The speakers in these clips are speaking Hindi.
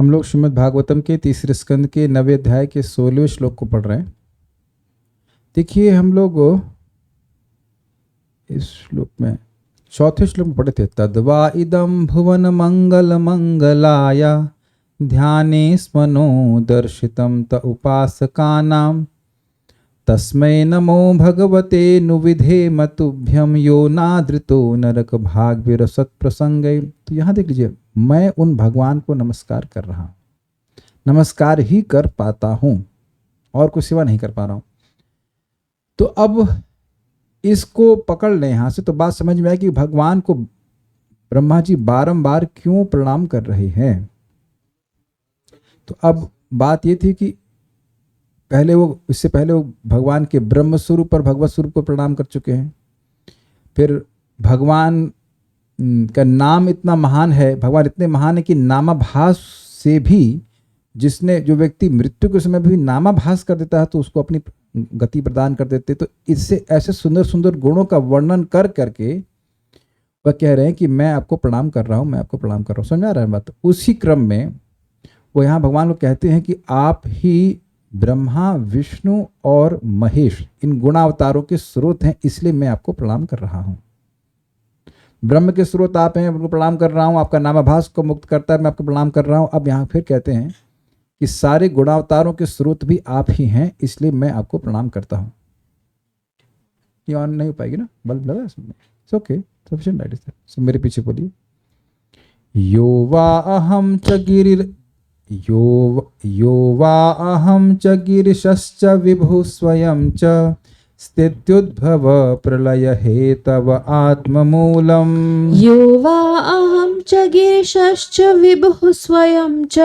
हम लोग श्रीमद् भागवतम के तीसरे स्कंद के 9वें अध्याय के 16वें श्लोक को पढ़ रहे हैं। देखिए हम लोग इस श्लोक में चौथे श्लोक में पढ़े थे, तद्वा इदं भुवन मंगल मंगलाय ध्याने स्मनो दर्शितं त उपासकानां तस्मै नमो भगवते नुविधेम तुभ्यं यो नादृतो नरक भाग विरसत प्रसंगे। तो यहाँ देख लीजिए, मैं उन भगवान को नमस्कार कर रहा हूँ, नमस्कार ही कर पाता हूँ और कुछ सेवा नहीं कर पा रहा हूँ। तो अब इसको पकड़ लें यहाँ से तो बात समझ में आए कि भगवान को ब्रह्मा जी बारंबार क्यों प्रणाम कर रहे हैं। तो अब बात ये थी कि इससे पहले वो भगवान के ब्रह्म स्वरूप और भगवत स्वरूप को प्रणाम कर चुके हैं। फिर भगवान का नाम इतना महान है, भगवान इतने महान है कि नामाभास से भी जो व्यक्ति मृत्यु के समय भी नामाभास कर देता है तो उसको अपनी गति प्रदान कर देते। तो इससे ऐसे सुंदर सुंदर गुणों का वर्णन कर करके वह कह रहे हैं कि मैं आपको प्रणाम कर रहा हूँ, मैं आपको प्रणाम कर रहा हूँ। समझ आ रहा है बात। उसी क्रम में वो यहाँ भगवान को कहते हैं कि आप ही ब्रह्मा विष्णु और महेश इन गुणावतारों के स्रोत हैं, इसलिए मैं आपको प्रणाम कर रहा हूँ। ब्रह्म के स्रोत आप हैं, उनको प्रणाम कर रहा हूँ। आपका नामाभास को मुक्त करता है, मैं आपको प्रणाम कर रहा हूँ। अब यहाँ फिर कहते हैं कि सारे गुणावतारों के स्रोत भी आप ही हैं, इसलिए मैं आपको प्रणाम करता हूँ। ये ऑन नहीं हो पाएगी ना, बल्ब लगा इसमें। ओके, सफिशिएंट लाइट है। सो मेरे पीछे बोलिए, यो वा अहम च गिरिशश्च विभु स्वयं च स्थित्युद्भव प्रलय हेतव आत्ममूलम्। यो वा अहं च गिरिशश्च विभुः स्वयं च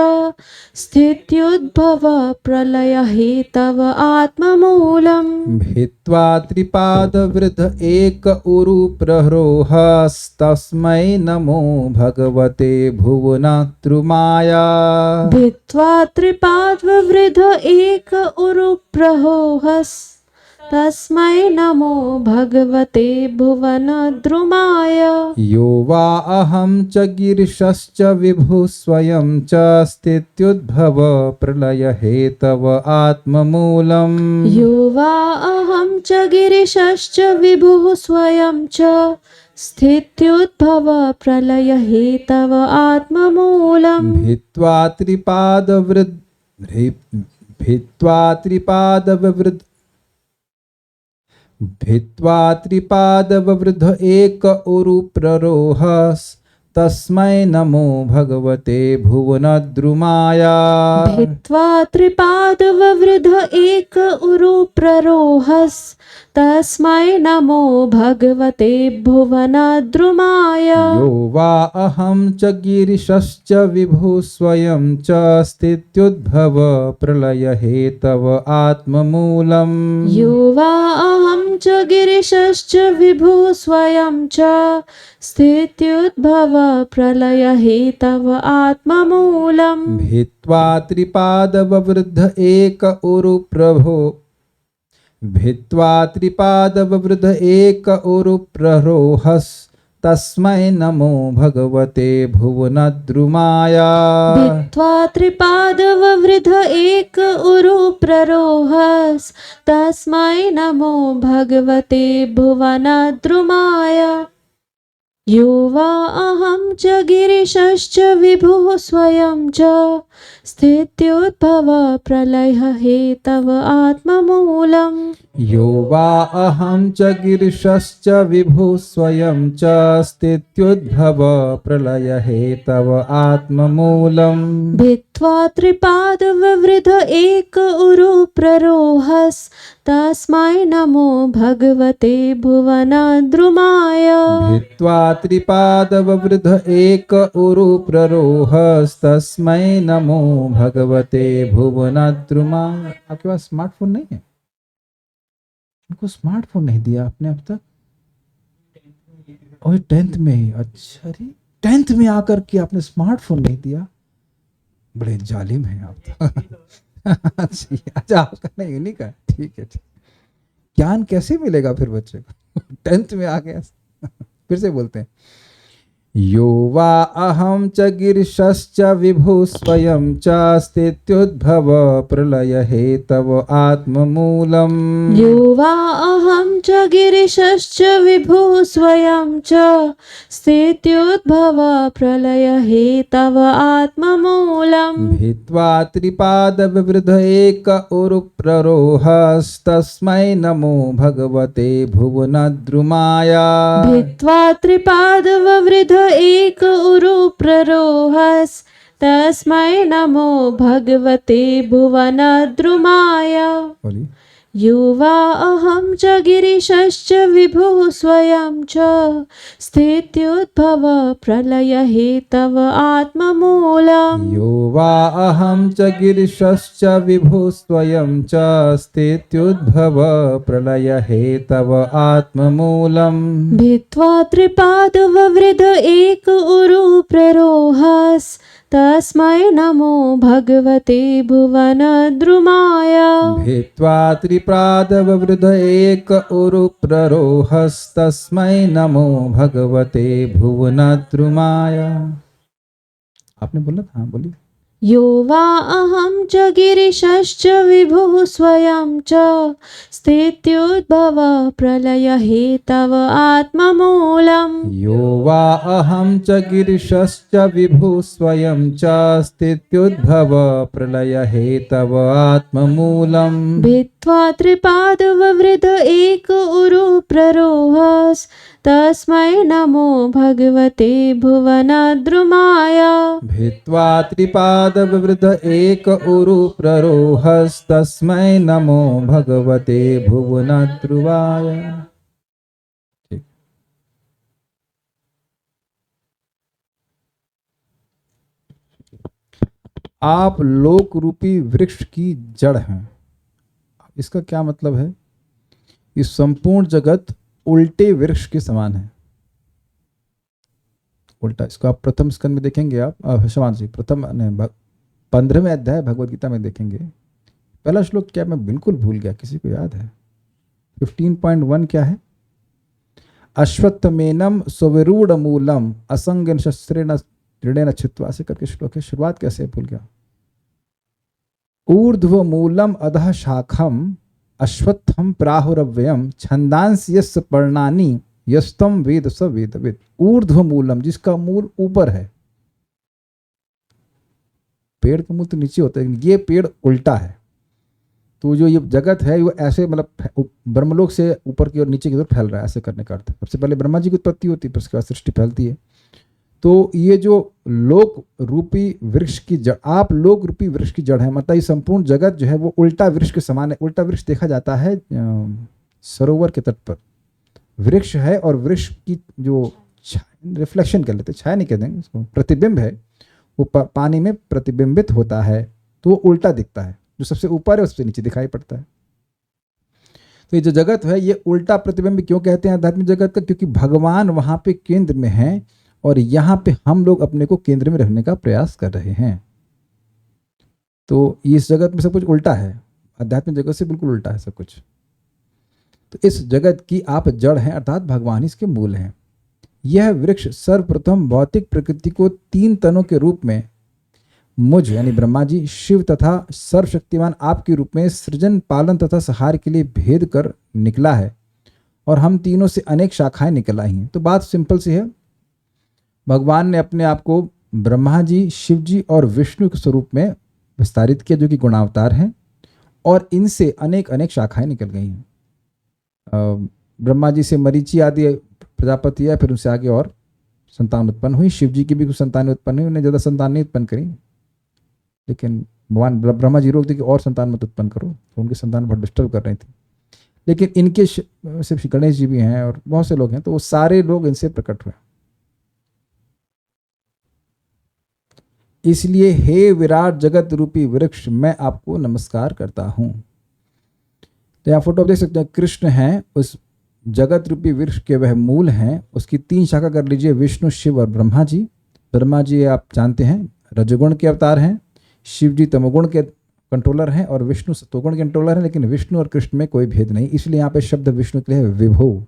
स्थित्युद्भव प्रलय हेतव आत्ममूलम्। भित्त्वा त्रिपादवृद्ध एक उरु प्रहरोहस्तस्मै नमो भगवते भुवनात्रुमाया। भित्त्वा त्रिपादवृद्ध एक उरु प्रहरोहस् तस्मै नमो भगवते भुवनद्रुमाय। यो वा अहं च गिरिशश्च विभुः स्वयं च स्थित्युद्भव प्रलय हेतव आत्ममूलम्। यो वा अहं च गिरिशश्च विभुः स्वयं च स्थित्युद्भव प्रलय हेतव आत्ममूलम्। भित्त्वा त्रिपादवृद्ध एक उरु प्ररोहस् तस्मै नमो भगवते भुवनद्रुमाया। भित्त्वा त्रिपादवृद्ध एक उरु प्ररोहस् तस्मै नमो भगवते भुवनद्रुमाय। यो वा अहं च गिरिशश्च विभुः स्वयं च स्थित्युद्भव प्रलय हेतव आत्ममूलम्। यो वा अहं च गिरिशश्च विभुः स्वयं च स्थित्युद्भव प्रलय हेतव आत्ममूलम्। भित्त्वा त्रिपादवृद्ध एक उरु प्ररोहस् तस्मै नमो भगवते भुवनद्रुमाया। भित्त्वा त्रिपादवृद्ध एक उरु प्ररोहस् तस्मै नमो भगवते भुवनद्रुमाय। यो वा अहं च गिरिशश्च विभुः स्वयं च स्थित्युद्भव प्रलय हेतव आत्ममूलम्। यो वा अहं च गिरिशश्च विभुः स्वयं च स्थित्युद्भव प्रलय हेतव आत्ममूलम्। भित्त्वा त्रिपादवृद्ध एक उरु प्ररोहस् तस्मै नमो भगवते भुवनद्रुमाय। भित्त्वा त्रिपादवृद्ध एक उरु प्ररोहस् तस्मै नमो भगवते भुवनद्रुमाय। आपके पास स्मार्टफोन नहीं है? उनको स्मार्टफोन नहीं दिया आपने अब तक? और 10th में ही? अच्छा रे, 10th में आकर के आपने स्मार्टफोन नहीं दिया, बड़े जालिम हैं आप। अच्छा आपका नहीं, उन्हीं का। ठीक है, ठीक। ज्ञान कैसे मिलेगा फिर बच्चे को? 10th में आ गया। फिर से बोलते हैं, यो वा अहं च गिरिशश्च विभुः स्वयं च स्थित्युद्भव प्रलय हेतव आत्ममूलम् यो वा अहं च गिरिशश्च विभुः स्वयं च स्थित्युद्भव प्रलय हेतव आत्ममूलम् भित्वा त्रिपादविवृध एक उरुप्ररोहस्तस्मै नमो भगवते भुवनद्रुमाय भित्त्वा त्रिपादववृध एक उरुप्ररोहस् तस्मै नमो भगवते भुवनद्रुमाय बोलिए यो वा अहं च गिरिशश्च विभुः स्वयं च स्थित्युद्भव प्रलय हेतव आत्ममूलम् यो वा अहं च गिरिशश्च विभुः स्वयं च स्थित्युद्भव प्रलय हेतव आत्ममूलम् भित्त्वा त्रिपादववृध एक उरुप्ररोहस् तस्मै नमो भगवते भुवनद्रुमाय भित्त्वा त्रिपादववृध एक उरुप्ररोहस्तस्मै नमो भगवते भुवनद्रुमाय। आपने बोला था, हाँ बोलिए। यो वा अहं च गिरिशश्च विभुः स्वयं च स्थित्युद्भव प्रलय हेतव आत्ममूलम् यो वा अहं च गिरिशश्च विभुः स्वयं च स्थित्युद्भव प्रलय हेतव आत्ममूलम् भित्त्वा त्रिपादववृध एक उरुप्ररोहस् तस्मै नमो भगवते भुवनद्रुमाय भित्त्वा त्रिपादविवृध एक उरुप्ररोहस्तस्मै नमो भगवते भुवनद्रुवाय। ठीक। आप लोक रूपी वृक्ष की जड़ हैं। इसका क्या मतलब है? इस संपूर्ण जगत उल्टे वृक्ष के समान है। उल्टा, इसको आप प्रथम स्कंद में देखेंगे, आप शवान जी प्रथम 15वें अध्याय भगवद गीता में देखेंगे। पहला श्लोक क्या, मैं बिल्कुल भूल गया, किसी को याद है? 15.1 क्या है? अश्वत्थमेनम सुविरूढ़ मूलम असंगन शस्त्रेण दृढ़ेन छित्त्वा, ऐसे करके श्लोक है। शुरुआत कैसे है, भूल गया। ऊर्ध्व मूलम अधः शाखम अश्वत्थम प्राहुरव्ययम छंदांस यस्य पर्णानि यस्तम वेद स वेदविद। ऊर्ध्व मूलम, जिसका मूल ऊपर है। पेड़ का मूल तो नीचे होता है, ये पेड़ उल्टा है। तो जो ये जगत है वो ऐसे, मतलब ब्रह्मलोक से ऊपर की ओर नीचे की ओर फैल रहा है, ऐसे करने का अर्थ। सबसे पहले ब्रह्मा जी की उत्पत्ति होती है, फिर उसके बाद सृष्टि फैलती है। तो ये जो लोक रूपी वृक्ष की जड़, आप लोक रूपी वृक्ष की जड़ है, मतलब ये संपूर्ण जगत जो है वो उल्टा वृक्ष के समान है। उल्टा वृक्ष देखा जाता है सरोवर के तट पर वृक्ष है, और वृक्ष की जो रिफ्लेक्शन कर लेते, छाया नहीं कह देंगे इसको, प्रतिबिंब है, वो पानी में प्रतिबिंबित होता है, तो वो उल्टा दिखता है। जो सबसे ऊपर है उससे नीचे दिखाई पड़ता है। तो ये जो जगत है ये उल्टा प्रतिबिंब क्यों कहते हैं आध्यात्मिक जगत का? क्योंकि भगवान वहां पे केंद्र में है, और यहाँ पे हम लोग अपने को केंद्र में रखने का प्रयास कर रहे हैं। तो इस जगत में सब कुछ उल्टा है, आध्यात्मिक जगत से बिल्कुल उल्टा है सब कुछ। तो इस जगत की आप जड़ हैं, अर्थात भगवान इसके मूल हैं। यह वृक्ष सर्वप्रथम भौतिक प्रकृति को 3 तनों के रूप में मुझ यानी ब्रह्मा जी, शिव तथा सर्वशक्तिमान आपके रूप में सृजन, पालन तथा संहार के लिए भेद कर निकला है, और हम तीनों से अनेक शाखाएं निकल आई हैं। तो बात सिंपल सी है, भगवान ने अपने आप को ब्रह्मा जी, शिव जी और विष्णु के स्वरूप में विस्तारित किया, जो कि गुणावतार हैं, और इनसे अनेक अनेक शाखाएं निकल गई हैं। ब्रह्मा जी से मरीचि आदि प्रजापति है, फिर उनसे आगे और संतान उत्पन्न हुई। शिव जी की भी कुछ संतान उत्पन्न हुई, उन्हें ज़्यादा संतान नहीं उत्पन्न करी, लेकिन भगवान ब्रह्मा जी रोक दी कि और संतान मत उत्पन्न करो, तो उनकी संतान बहुत डिस्टर्ब कर रही थी। लेकिन इनके सिर्फ गणेश जी भी हैं और बहुत से लोग हैं, तो वो सारे लोग इनसे प्रकट हुए। इसलिए हे विराट जगत रूपी वृक्ष, मैं आपको नमस्कार करता हूं। तो यहाँ फोटो देख सकते हैं, कृष्ण हैं, उस जगत रूपी वृक्ष के वह मूल हैं। उसकी 3 शाखा कर लीजिए, विष्णु, शिव और ब्रह्मा जी। ब्रह्मा जी आप जानते हैं रजोगुण के अवतार हैं, शिव जी तमोगुण के कंट्रोलर हैं, और विष्णु सतोगुण के कंट्रोलर हैं। लेकिन विष्णु और कृष्ण में कोई भेद नहीं, इसलिए यहाँ पे शब्द विष्णु के लिए विभु।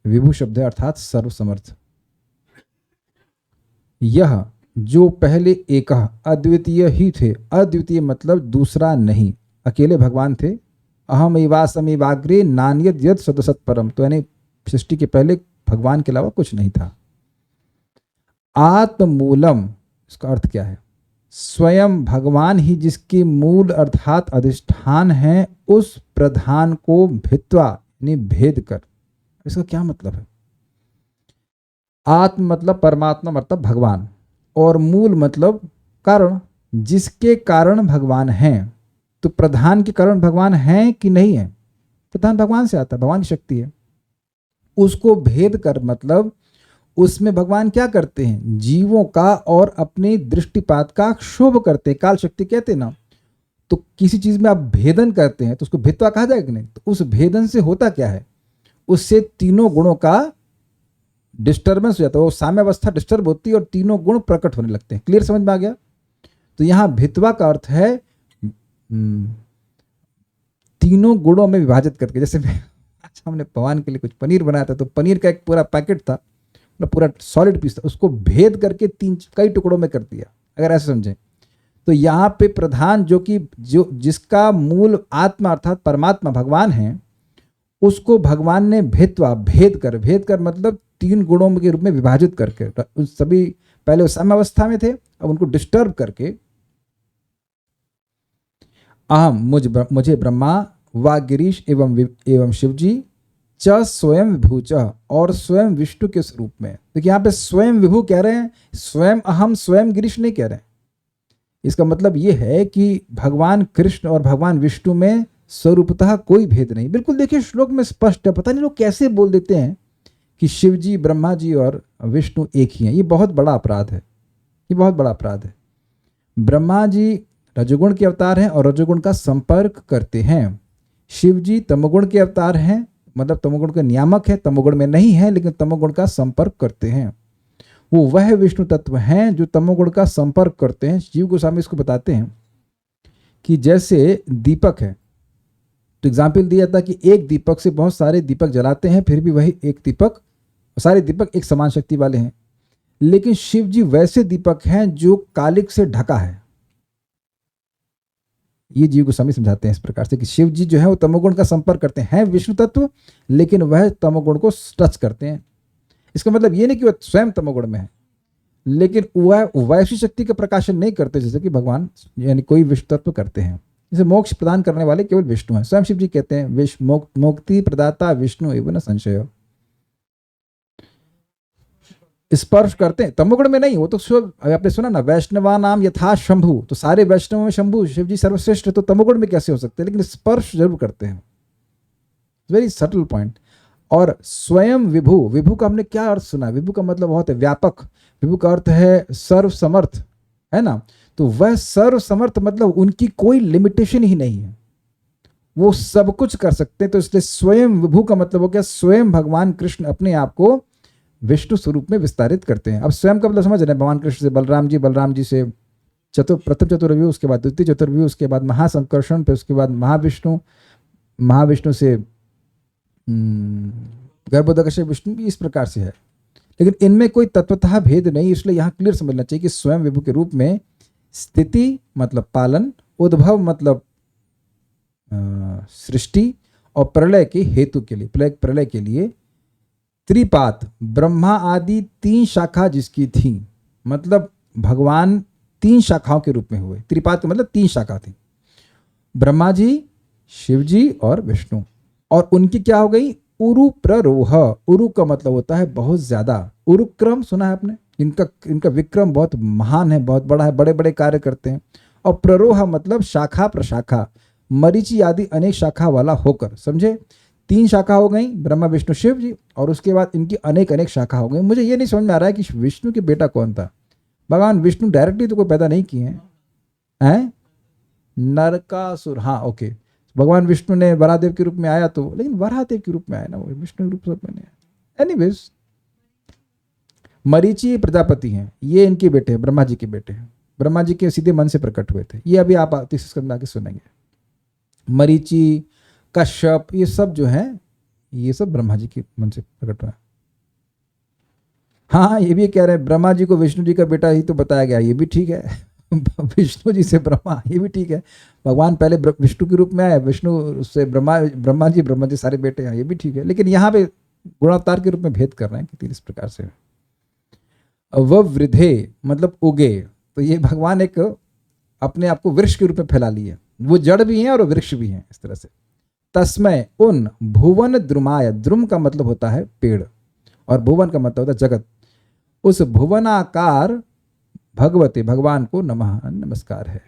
विभु शब्द है, अर्थात सर्वसमर्थ। यह जो पहले एक अद्वितीय ही थे, अद्वितीय मतलब दूसरा नहीं, अकेले भगवान थे। अहम एवासमेवाग्रे नान्यद यद सदसत परम, तो यानी सृष्टि के पहले भगवान के अलावा कुछ नहीं था। आत्ममूलम, इसका अर्थ क्या है? स्वयं भगवान ही जिसके मूल अर्थात अधिष्ठान है, उस प्रधान को भित्वा यानी भेद कर। इसका क्या मतलब है? आत्म मतलब परमात्मा मतलब भगवान, और मूल मतलब कारण, जिसके कारण भगवान हैं। तो प्रधान के कारण भगवान हैं कि नहीं है? प्रधान भगवान से आता है, भगवान की शक्ति है। उसको भेद कर मतलब उसमें भगवान क्या करते हैं? जीवों का और अपने दृष्टिपात का क्षोभ करते हैं। काल शक्ति कहते हैं ना। तो किसी चीज में आप भेदन करते हैं तो उसको भेदवा कहा जाएगा कि नहीं? तो उस भेदन से होता क्या है? उससे तीनों गुणों का डिस्टर्बेंस हो जाता है, वो साम्यावस्था डिस्टर्ब होती है और तीनों गुण प्रकट होने लगते हैं। क्लियर समझ में आ गया? तो यहां भित्वा का अर्थ है तीनों गुणों में विभाजित करके। जैसे आज हमने भगवान के लिए कुछ पनीर बनाया था, तो पनीर का एक पूरा पैकेट था, पूरा सॉलिड पीस था, उसको भेद करके कई टुकड़ों में कर दिया, अगर ऐसे समझें। तो यहाँ पे प्रधान जो जिसका मूल आत्मा अर्थात परमात्मा भगवान है, उसको भगवान ने भेद कर मतलब तीन गुणों के रूप में विभाजित करके, उस सभी पहले उस साम्यावस्था में थे, अब उनको डिस्टर्ब करके अहम मुझे ब्रह्मा व गिरीश एवं शिवजी च स्वयं विभू च, और स्वयं विष्णु के स्वरूप में। देखिए यहाँ पे स्वयं विभू कह रहे हैं, स्वयं अहम स्वयं गिरीश नहीं कह रहे हैं। इसका मतलब ये है कि भगवान कृष्ण और भगवान विष्णु में स्वरूपतः कोई भेद नहीं। बिल्कुल देखिए श्लोक में स्पष्ट है। पता नहीं लोग कैसे बोल देते हैं कि शिव जी, ब्रह्मा जी और विष्णु एक ही हैं। ये बहुत बड़ा अपराध है, ये बहुत बड़ा अपराध है। ब्रह्मा जी रजोगुण के अवतार हैं और रजोगुण का संपर्क करते हैं। शिव जी तमोगुण के अवतार हैं, मतलब तमोगुण के नियामक है, तमोगुण में नहीं है लेकिन तमोगुण का संपर्क करते हैं। वो वह विष्णु तत्व हैं जो तमोगुण का संपर्क करते हैं। जीव गोस्वामी इसको बताते हैं कि जैसे दीपक है, तो एग्जाम्पल दिया था कि एक दीपक से बहुत सारे दीपक जलाते हैं, फिर भी वही एक दीपक, सारे दीपक एक समान शक्ति वाले हैं। लेकिन शिव जी वैसे दीपक हैं जो कालिक से ढका है। ये जीव गोस्वामी समझाते हैं इस प्रकार से कि शिव जी जो है वो तमोगुण का संपर्क करते हैं, विष्णु तत्व, लेकिन वह तमोगुण को टच करते हैं। इसका मतलब ये नहीं कि वह स्वयं तमोगुण में है, लेकिन वह वैसी शक्ति का प्रकाशन नहीं करते जैसे कि भगवान यानी कोई विष्णु तत्व करते हैं। जैसे मोक्ष प्रदान करने वाले केवल विष्णु हैं। स्वयं शिव जी कहते हैं मुक्ति प्रदाता विष्णु एवं न संशय। स्पर्श करते हैं, तमोगुण में नहीं। वो तो आपने सुना ना, वैष्णवा नाम यथा शंभु, तो सारे वैष्णव में शंभु शिव जी सर्वश्रेष्ठ, तो तमोगुण में कैसे हो सकते हैं? लेकिन स्पर्श जरूर करते हैं। Very subtle point. और स्वयं विभु, विभु का हमने क्या अर्थ सुना? विभु का मतलब बहुत है व्यापक। विभु का अर्थ है सर्व समर्थ, है ना। तो वह सर्व समर्थ मतलब उनकी कोई लिमिटेशन ही नहीं है, वो सब कुछ कर सकते हैं। तो इसलिए स्वयं विभु का मतलब हो गया स्वयं भगवान कृष्ण अपने आप को विष्णु स्वरूप में विस्तारित करते हैं। अब स्वयं का मतलब समझ रहे हैं? भगवान कृष्ण से बलराम जी, बलराम जी से प्रथम चतुर्व्यूह, उसके बाद द्वितीय चतुर्व्यूह, उसके बाद महासंकर्षण, फिर उसके बाद महाविष्णु, महाविष्णु से गर्भोदक विष्णु भी इस प्रकार से है। लेकिन इनमें कोई तत्वतः भेद नहीं। इसलिए यहाँ क्लियर समझना चाहिए कि स्वयं विभु के रूप में स्थिति मतलब पालन, उद्भव मतलब सृष्टि, और प्रलय के हेतु के लिए, प्रलय के लिए त्रिपात ब्रह्मा आदि तीन शाखा जिसकी थी, मतलब भगवान तीन शाखाओं के रूप में हुए। त्रिपात मतलब तीन शाखा थी, ब्रह्मा जी, शिव जी और विष्णु। और उनकी क्या हो गई? उरु प्ररोह। उरु का मतलब होता है बहुत ज्यादा। उरुक्रम सुना है आपने? इनका विक्रम बहुत महान है, बहुत बड़ा है, बड़े बड़े कार्य करते हैं। और प्ररोह मतलब शाखा प्रशाखा, मरीचि आदि अनेक शाखा वाला होकर। समझे? तीन शाखा हो गई, ब्रह्मा विष्णु शिव जी, और उसके बाद इनकी अनेक अनेक शाखा हो गई। मुझे ये नहीं समझ में आ रहा है कि विष्णु के बेटा कौन था। भगवान विष्णु डायरेक्टली तो कोई पैदा नहीं किए हैं। नरकासुर, हाँ ओके। भगवान विष्णु ने वराहदेव के रूप में आया, तो लेकिन वराहदेव के रूप में आया ना, वो विष्णु के रूप में नहीं आया। एनीवेज, मरीचि प्रजापति हैं, ये इनके बेटे हैं, ब्रह्मा जी के बेटे हैं। ब्रह्मा जी के सीधे मन से प्रकट हुए थे। ये अभी आप तीसरे स्कंद में आके सुनेंगे। मरीचि, कश्यप, ये सब जो है ये सब ब्रह्मा जी के मन से प्रकट हुआ। हाँ, ये भी कह रहे हैं ब्रह्मा जी को विष्णु जी का बेटा ही तो बताया गया, ये भी ठीक है। विष्णु जी से ब्रह्मा, ये भी ठीक है। भगवान पहले विष्णु के रूप में आए, विष्णु से ब्रह्मा जी सारे बेटे हैं, ये भी ठीक है। लेकिन यहाँ पे गुणावतार के रूप में भेद कर रहे हैं कि इस प्रकार से। ववृद्धे मतलब उगे, तो ये भगवान एक अपने आप को वृक्ष के रूप में फैला लिए, वो जड़ भी हैं और वृक्ष भी हैं इस तरह से। तस्मय उन भुवन द्रुमाय, द्रुम का मतलब होता है पेड़ और भुवन का मतलब होता है जगत, उस भुवनाकार भगवते भगवान को नमः नमस्कार है।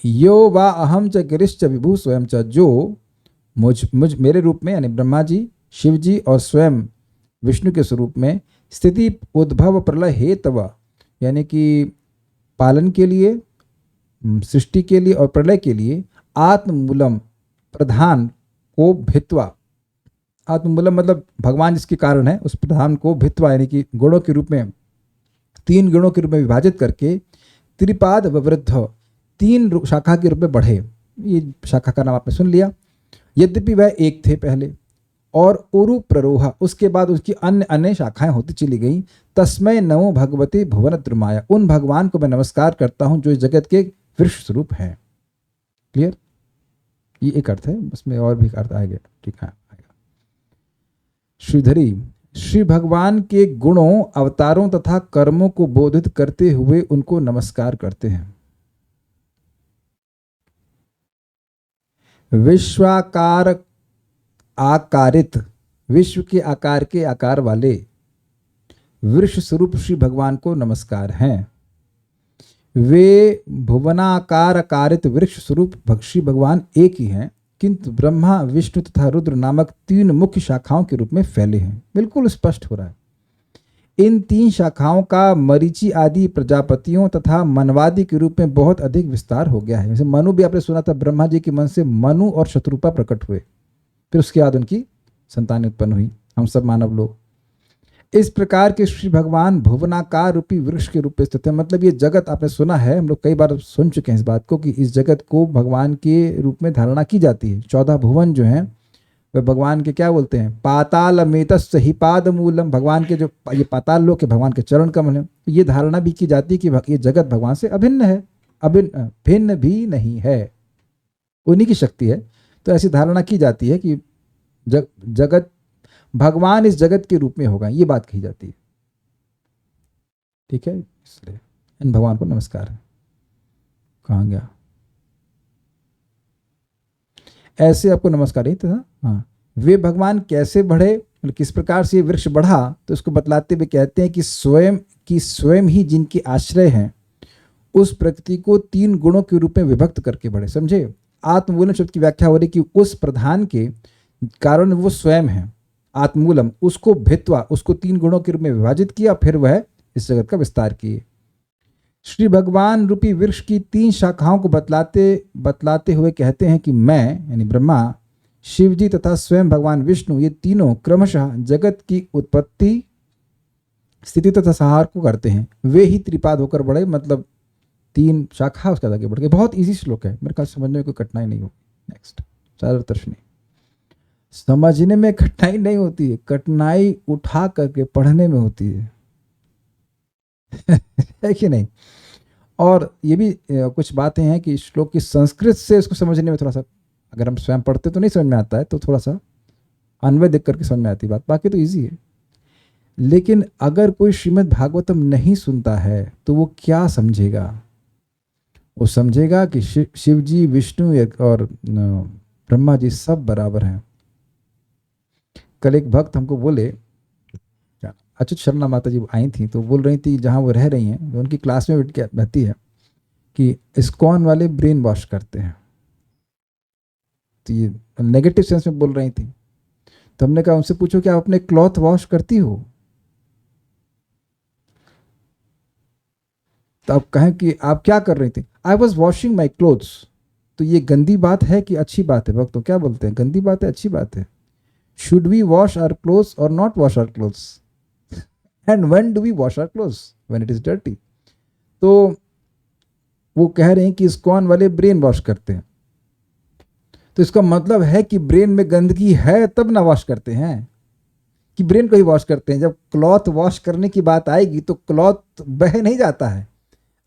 यो वा अहम च गिरिश्च विभु स्वयं च, जो मुझ मेरे रूप में यानी ब्रह्मा जी, शिव जी और स्वयं विष्णु के स्वरूप में स्थिति उद्भव प्रलय हेतव यानी कि पालन के लिए, सृष्टि के लिए और प्रलय के लिए आत्ममूलम प्रधान को भित्वा, आत्ममूलम मतलब भगवान जिसके कारण है, उस प्रधान को भित्वा यानी कि गुणों के रूप में, 3 गुणों के रूप में विभाजित करके त्रिपाद ववृद्ध 3 शाखा के रूप में बढ़े। ये शाखा का नाम आपने सुन लिया। यद्यपि वह एक थे पहले, और उरु प्ररोहा उसके बाद उसकी अन्य अन्य शाखाएं होती चली गई। तस्मय नमो भगवते भुवन द्रुमाय, उन भगवान को मैं नमस्कार करता हूं जो इस जगत के वृक्ष स्वरूप हैं। क्लियर? ये एक अर्थ है, उसमें और भी अर्थ आएगा। ठीक है, आएगा। श्रीधरी, श्री भगवान के गुणों, अवतारों तथा कर्मों को बोधित करते हुए उनको नमस्कार करते हैं। विश्वाकार आकारित, विश्व के आकार वाले वृक्ष स्वरूप श्री भगवान को नमस्कार हैं। वे भुवनाकार आकारित वृक्ष स्वरूप श्री भगवान एक ही हैं, किंतु ब्रह्मा, विष्णु तथा रुद्र नामक 3 मुख्य शाखाओं के रूप में फैले हैं। बिल्कुल स्पष्ट हो रहा है। इन 3 शाखाओं का मरीचि आदि प्रजापतियों तथा मनवादि के रूप में बहुत अधिक विस्तार हो गया है। जैसे मनु भी आपने सुना था, ब्रह्मा जी के मन से मनु और शत्रुपा प्रकट हुए, फिर उसके बाद उनकी संतान उत्पन्न हुई, हम सब मानव लोग। इस प्रकार के श्री भगवान भुवनाकार रूपी वृक्ष के रूप में स्थित है। मतलब ये जगत आपने सुना है, हम लोग कई बार सुन चुके हैं इस बात को कि इस जगत को भगवान के रूप में धारणा की जाती है। 14 भुवन जो हैं वह भगवान के क्या बोलते हैं, पाताल अमेतस्य हि पाद मूलम, भगवान के जो ये पाताल लोक है भगवान के चरण कमल है। ये धारणा भी की जाती है कि ये जगत भगवान से अभिन्न है, भिन्न भी नहीं है, उन्हीं की शक्ति है। तो ऐसी धारणा की जाती है कि जगत भगवान इस जगत के रूप में होगा, ये बात कही जाती है। ठीक है, इसलिए इन भगवान को नमस्कार है। कहाँ गया? ऐसे आपको नमस्कार ही था। हाँ, वे भगवान कैसे बढ़े, किस प्रकार से ये वृक्ष बढ़ा, तो इसको बतलाते हुए कहते हैं कि स्वयं ही जिनके आश्रय हैं उस प्रकृति को 3 गुणों के रूप में विभक्त करके बढ़े। समझे? आत्ममूलम शब्द की व्याख्या हो रही कि उस प्रधान के कारण वो स्वयं है, आत्मूलम, उसको भित्वा, उसको 3 गुणों के रूप में विभाजित किया, फिर वह इस जगत का विस्तार किए। श्री भगवान रूपी वृक्ष की 3 शाखाओं को बतलाते हुए कहते हैं कि मैं यानी ब्रह्मा, शिव जी तथा स्वयं भगवान विष्णु, ये तीनों क्रमशः जगत की उत्पत्ति, स्थिति तथा संहार को करते हैं। वे ही त्रिपाद होकर बढ़े, मतलब 3 शाखा उसका आगे बढ़ गए। बहुत इजी श्लोक है, मेरे ख्याल समझने में कोई कठिनाई नहीं होगी। नेक्स्ट, सारतर्षणी। समझने में कठिनाई नहीं होती है, कठिनाई उठा करके पढ़ने में होती है। है कि नहीं? और ये भी कुछ बातें हैं कि श्लोक की संस्कृत से इसको समझने में थोड़ा सा, अगर हम स्वयं पढ़ते तो नहीं समझ में आता है, तो थोड़ा सा अन्वय देख करके समझ में आती बात, बाकी तो इजी है। लेकिन अगर कोई श्रीमद् भागवतम नहीं सुनता है तो वो क्या समझेगा? वो समझेगा कि शिव जी, विष्णु और ब्रह्मा जी सब बराबर हैं। कल एक भक्त हमको बोले, अच्युत शर्मा माता जी आई थी, तो बोल रही थी जहाँ वो रह रही हैं, तो उनकी क्लास में बैठ के रहती है कि इस्कॉन वाले ब्रेन वॉश करते हैं। तो ये नेगेटिव सेंस में बोल रही थी। तो हमने कहा उनसे पूछो कि आप अपने क्लॉथ वॉश करती हो? तो आप कहें कि आप क्या कर रही थी? I was washing my clothes. तो ये गंदी बात है कि अच्छी बात है? भक्तों क्या बोलते हैं, गंदी बात है अच्छी बात है? Should we wash our clothes और not wash our clothes? And when do we wash our clothes? When it is dirty. तो वो कह रहे हैं कि इस्कॉन वाले ब्रेन वॉश करते हैं। तो इसका मतलब है कि ब्रेन में गंदगी है तब ना वॉश करते हैं। कि ब्रेन को ही वॉश करते हैं। जब क्लॉथ वॉश करने की बात आएगी तो क्लॉथ बह नहीं जाता है।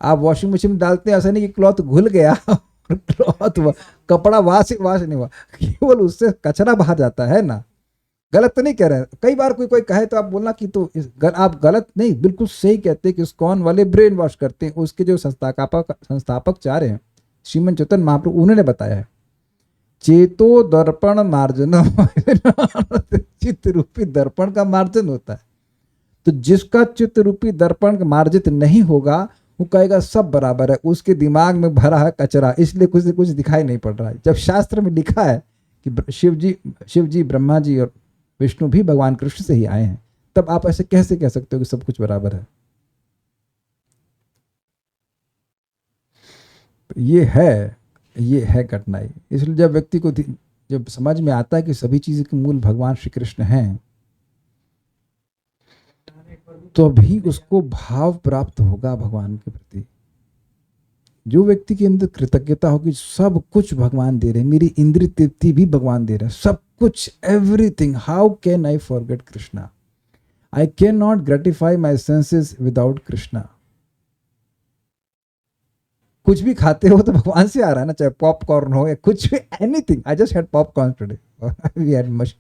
आप वॉशिंग मशीन में डालते हैं, ऐसा नहीं कि क्लॉथ घुल गया और क्लॉथ कपड़ा वॉश नहीं हुआ, केवल उससे कचरा बाहर जाता है ना। गलत तो नहीं कह रहे हैं। कई बार कोई कोई कहे तो आप बोलना कि तो आप गलत नहीं, बिल्कुल सही कहते हैं कि इस्कॉन वाले ब्रेन वॉश करते हैं। उसके जो संस्थापक हैं श्रीमन चैतन्य महाप्रभु, उन्होंने बताया है चेतो दर्पण मार्जन चित्त रूपी दर्पण का मार्जन होता है। तो जिसका चित्त रूपी दर्पण मार्जित नहीं होगा वो कहेगा सब बराबर है, उसके दिमाग में भरा है कचरा, इसलिए कुछ दिखाई नहीं पड़ रहा है। जब शास्त्र में लिखा है कि शिव जी ब्रह्मा जी और विष्णु भी भगवान कृष्ण से ही आए हैं, तब आप ऐसे कैसे कह सकते हो कि सब कुछ बराबर है। ये है कठिनाई। इसलिए जब व्यक्ति को जब समझ में आता है कि सभी चीज़ों के मूल भगवान श्री कृष्ण हैं, तो भी उसको भाव प्राप्त होगा भगवान के प्रति। जो व्यक्ति के अंदर कृतज्ञता होगी, सब कुछ भगवान दे रहे हैं, मेरी इंद्रिय तृप्ति भी भगवान दे रहे हैं, सब कुछ, everything. How can I forget Krishna? I can not gratify my senses without Krishna. कुछ भी खाते हो तो भगवान से आ रहा है ना, चाहे पॉपकॉर्न हो या कुछ भी, anything. I just had popcorn today, we had much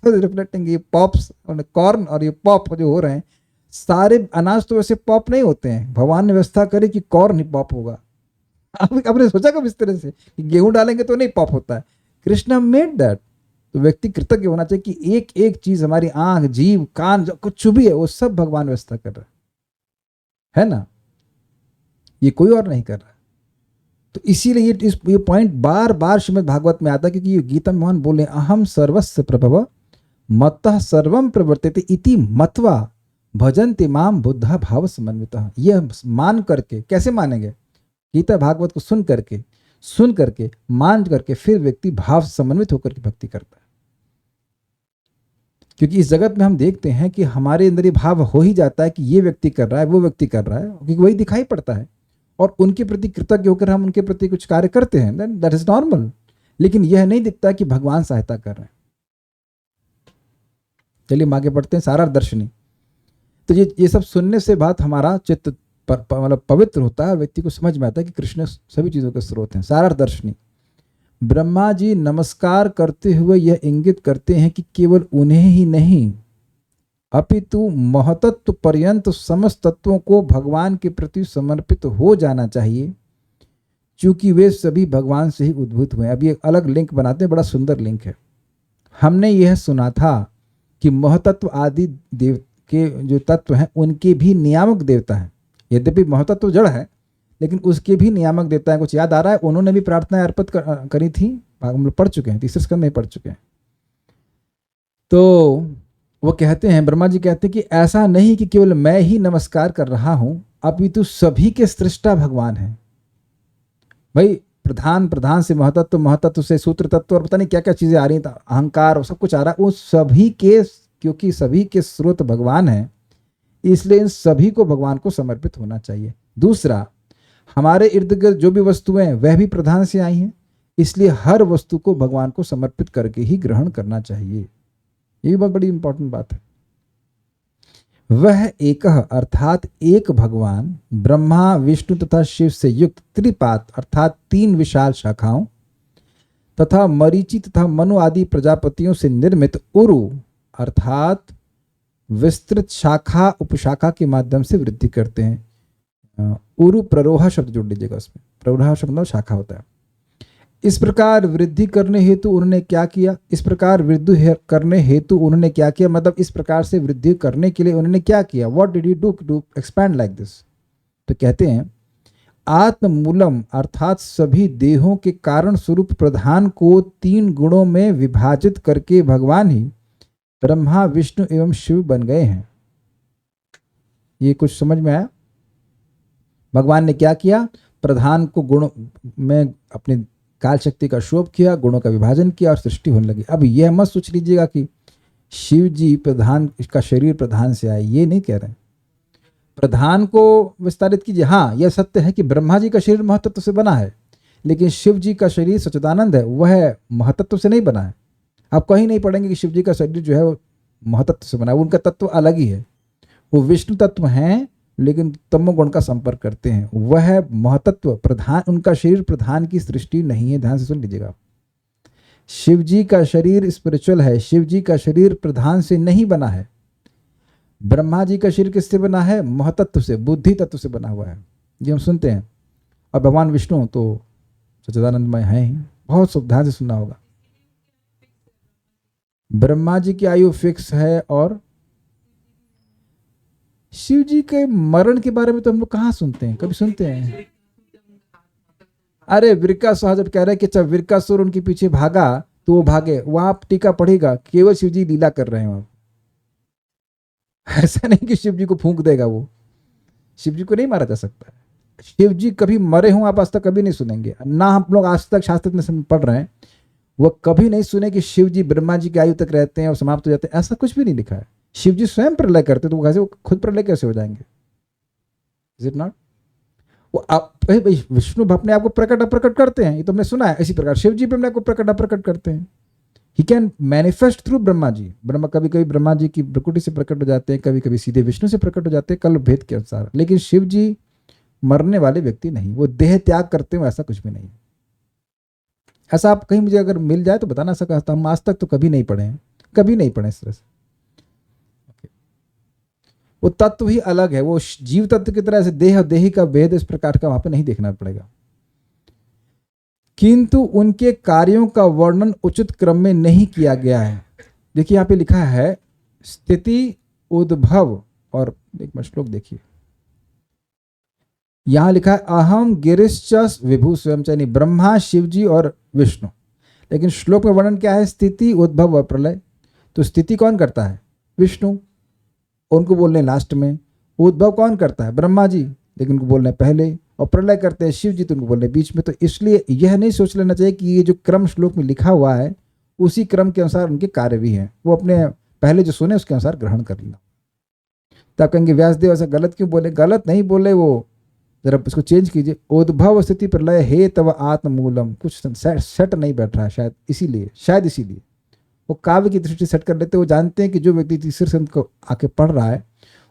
reflecting. ये पॉप्स, कॉर्न और ये पॉप जो हो रहे हैं, सारे अनाज तो वैसे पॉप नहीं होते हैं। भगवान ने व्यवस्था करे कि कॉर्न ही पॉप होगा। आपने सोचा कब इस तरह से कि गेहूं डालेंगे तो नहीं पॉप होता है? Krishna made that. तो व्यक्ति कृतज्ञ होना चाहिए कि एक एक चीज, हमारी आंख, जीभ, कान, जो कुछ भी है वो सब भगवान व्यवस्था कर रहा है ना, ये कोई और नहीं कर रहा। तो इसीलिए ये पॉइंट बार बार श्रीमद् भागवत में आता है, क्योंकि ये गीता में भगवान बोले अहम सर्वस्य प्रभव मत्तः सर्वम प्रवर्तते इति मत्वा भजन्ति माम बुद्धा भाव समन्वितः। यह मान करके, कैसे मानेंगे? गीता भागवत को सुन करके मान करके फिर व्यक्ति भाव समन्वित होकर के भक्ति करता है। क्योंकि इस जगत में हम देखते हैं कि हमारे अंदर ये भाव हो ही जाता है कि ये व्यक्ति कर रहा है, वो व्यक्ति कर रहा है, क्योंकि वही दिखाई पड़ता है और उनके प्रति कृतज्ञ होकर हम उनके प्रति कुछ कार्य करते हैं, दैट इज नॉर्मल। लेकिन यह नहीं दिखता कि भगवान सहायता कर रहे हैं। चलिए आगे बढ़ते हैं। सारा दर्शनी। तो ये सब सुनने से बात हमारा चित्त मतलब पवित्र होता है और व्यक्ति को समझ में आता है कि कृष्ण सभी चीजों के स्रोत हैं। सारा दर्शनी। ब्रह्मा जी नमस्कार करते हुए यह इंगित करते हैं कि केवल उन्हें ही नहीं अपितु महतत्व पर्यंत समस्त तत्वों को भगवान के प्रति समर्पित हो जाना चाहिए, क्योंकि वे सभी भगवान से ही उद्भूत हुए हैं। अब ये अलग लिंक बनाते हैं, बड़ा सुंदर लिंक है। हमने यह सुना था कि महतत्व आदि देव के जो तत्व हैं उनके भी नियामक देवता हैं। यद्यपि महतत्व जड़ है लेकिन उसके भी नियामक देवता हैं। कुछ याद आ रहा है? उन्होंने भी प्रार्थनाएं अर्पित करी थी, हम लोग पढ़ चुके हैं, तीसरे स्कंद में पढ़ चुके हैं। तो वो कहते हैं, ब्रह्मा जी कहते हैं कि ऐसा नहीं कि केवल मैं ही नमस्कार कर रहा हूं, अपितु सभी के सृष्टा भगवान हैं। भाई प्रधान से महतत्व, महतत्व से सूत्र तत्व और पता नहीं क्या क्या चीजें आ रही हैं, अहंकार और सब कुछ आ रहा है, वो सभी के, क्योंकि सभी के स्रोत भगवान हैं, इसलिए इन सभी को भगवान को समर्पित होना चाहिए। दूसरा, हमारे इर्द गिर्द जो भी वस्तुएं हैं वह भी प्रधान से आई हैं, इसलिए हर वस्तु को भगवान को समर्पित करके ही ग्रहण करना चाहिए। ये भी बहुत बड़ी इंपॉर्टेंट बात है। वह एक अर्थात एक भगवान ब्रह्मा विष्णु तथा शिव से युक्त त्रिपाद अर्थात 3 विशाल शाखाओं तथा मरीचि तथा मनु आदि प्रजापतियों से निर्मित उरु अर्थात विस्तृत शाखा उपशाखा के माध्यम से वृद्धि करते हैं। उरु प्ररोहा शब्द जोड़ लीजिएगा, उसमें प्ररोहा शब्द मतलब शाखा होता है। इस प्रकार वृद्धि करने हेतु उन्होंने क्या किया? इस प्रकार वृद्धि करने हेतु उन्होंने क्या किया, मतलब इस प्रकार से वृद्धि करने के लिए उन्होंने क्या किया? What did you do to expand like this? तो कहते हैं आत्ममूलम अर्थात सभी देहों के कारण स्वरूप प्रधान को 3 गुणों में विभाजित करके भगवान ही ब्रह्मा विष्णु एवं शिव बन गए हैं। ये कुछ समझ में आया? भगवान ने क्या किया? प्रधान को गुणों में अपनी काल शक्ति का शोभ किया, गुणों का विभाजन किया और सृष्टि होने लगी। अब यह मत सोच लीजिएगा कि शिव जी प्रधान, इसका शरीर प्रधान से आए, ये नहीं कह रहे हैं। प्रधान को विस्तारित कीजिए। हाँ, यह सत्य है कि ब्रह्मा जी का शरीर महतत्व से बना है, लेकिन शिव जी का शरीर सच्चिदानंद है, वह महतत्व से नहीं बना है। आप कहीं नहीं पढ़ेंगे कि शिव जी का शरीर जो है वो महतत्व से बना है, उनका तत्व अलग ही है। वो विष्णु तत्व हैं लेकिन तमोगुण का संपर्क करते हैं। वह महतत्व प्रधान, उनका शरीर प्रधान की सृष्टि नहीं है। ध्यान से सुन लीजिएगा, शिव जी का शरीर स्पिरिचुअल है, शिव जी का शरीर प्रधान से नहीं बना है। ब्रह्मा जी का शरीर किससे बना है? महतत्व से, बुद्धि तत्व से बना हुआ है, ये हम सुनते हैं। और भगवान विष्णु तो सच्चिदानंदमय हैं ही, बहुत ध्यान से सुनना होगा। ब्रह्मा जी की आयु फिक्स है और शिव जी के मरण के बारे में तो हम लोग कहाँ सुनते हैं, कभी सुनते हैं? अरे वृकासुर जब कह रहे हैं कि जब वृकासुर उनके पीछे भागा तो वो भागे, वहां टीका पढ़ेगा केवल शिव जी लीला कर रहे हैं वहां। ऐसा नहीं कि शिव जी को फूंक देगा, वो शिव जी को नहीं मारा जा सकता। शिव जी कभी मरे हों आप आज तक कभी नहीं सुनेंगे, ना हम लोग आज तक शास्त्र में पढ़ रहे हैं, वो कभी नहीं सुने कि शिव जी ब्रह्मा जी की आयु तक रहते हैं और समाप्त हो जाते हैं, ऐसा कुछ भी नहीं लिखा है। शिव जी स्वयं प्रलय करते तो वो खुद प्रलय कैसे हो जाएंगे? Is it not? वो आप विष्णु अपने आप को प्रकट अप्रकट करते हैं, ये तो हमने सुना है। इसी प्रकार शिव जी भी अपने आप को प्रकट अप्रकट करते हैं। He can manifest through Brahma ji. Brahma कभी कभी ब्रह्मा जी की प्रकृति से प्रकट हो जाते हैं, कभी कभी सीधे विष्णु से प्रकट हो जाते हैं कल्प भेद के अनुसार। लेकिन शिव जी मरने वाले व्यक्ति नहीं, वो देह त्याग करते हो, ऐसा कुछ भी नहीं। ऐसा आप कहीं मुझे अगर मिल जाए तो बताना सका, हम आज तक तो कभी नहीं पढ़े हैं, कभी नहीं पढ़े इस तरह से। वो तत्व ही अलग है, वो जीव तत्व की तरह से देह और देही का भेद इस प्रकार का वहां पे नहीं देखना पड़ेगा। किंतु उनके कार्यों का वर्णन उचित क्रम में नहीं किया गया है। देखिए यहाँ पे लिखा है स्थिति, उद्भव, और एक मिनट श्लोक देखिए, यहां लिखा है अहम गिरिश्च विभु स्वयं, यानी ब्रह्मा, शिव जी और विष्णु। लेकिन श्लोक में वर्णन क्या है? स्थिति, उद्भव और प्रलय। तो स्थिति कौन करता है? विष्णु, उनको बोलने लास्ट में। उद्भव कौन करता है? ब्रह्मा जी, लेकिन उनको बोलने पहले। और प्रलय करते हैं शिव जी, तो उनको बोलने बीच में। तो इसलिए यह नहीं सोच लेना चाहिए कि ये जो क्रम श्लोक में लिखा हुआ है उसी क्रम के अनुसार उनके कार्य भी हैं। वो अपने पहले जो सुने उसके अनुसार ग्रहण कर लेना। तो आप कहेंगे व्यासदेव ऐसा गलत क्यों बोले? गलत नहीं बोले, वो जरा इसको चेंज कीजिए। उद्भव स्थिति प्रलय हे तव आत्ममूलम, कुछ सेट नहीं बैठ रहा है शायद इसीलिए वो काव्य की दृष्टि सेट कर लेते। वो जानते हैं कि जो व्यक्ति तीसरे संत को आके पढ़ रहा है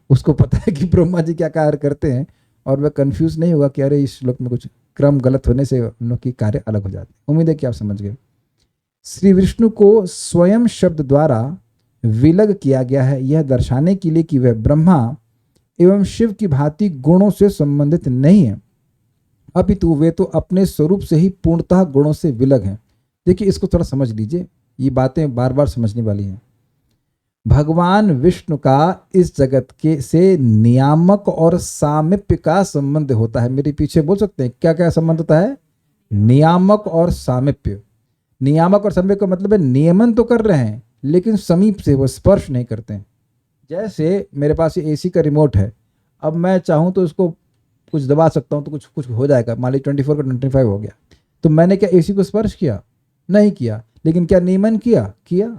उसको पता है कि ब्रह्मा जी क्या कार्य करते हैं, और वह कंफ्यूज नहीं होगा कि अरे इस श्लोक में कुछ क्रम गलत होने से उन लोग की कार्य अलग हो जाते हैं। उम्मीद है कि आप समझ गए। श्री विष्णु को स्वयं शब्द द्वारा विलग किया गया है, यह दर्शाने के लिए कि वह ब्रह्मा एवं शिव की भांति गुणों से संबंधित नहीं है, अपितु वे तो अपने स्वरूप से ही पूर्णतः गुणों से विलग हैं। देखिए इसको थोड़ा समझ लीजिए, ये बातें बार बार समझने वाली हैं। भगवान विष्णु का इस जगत के से नियामक और सामीप्य का संबंध होता है। मेरे पीछे बोल सकते हैं क्या क्या संबंध होता है? नियामक और सामीप्य। नियामक और सामीप्य का मतलब है नियमन तो कर रहे हैं लेकिन समीप से वो स्पर्श नहीं करते हैं। जैसे मेरे पास ये एसी का रिमोट है, अब मैं चाहूँ तो इसको कुछ दबा सकता हूँ तो कुछ हो जाएगा। मान लीजिए 24 का 25 हो गया, तो मैंने क्या एसी को स्पर्श किया? नहीं किया। लेकिन क्या नियमन किया?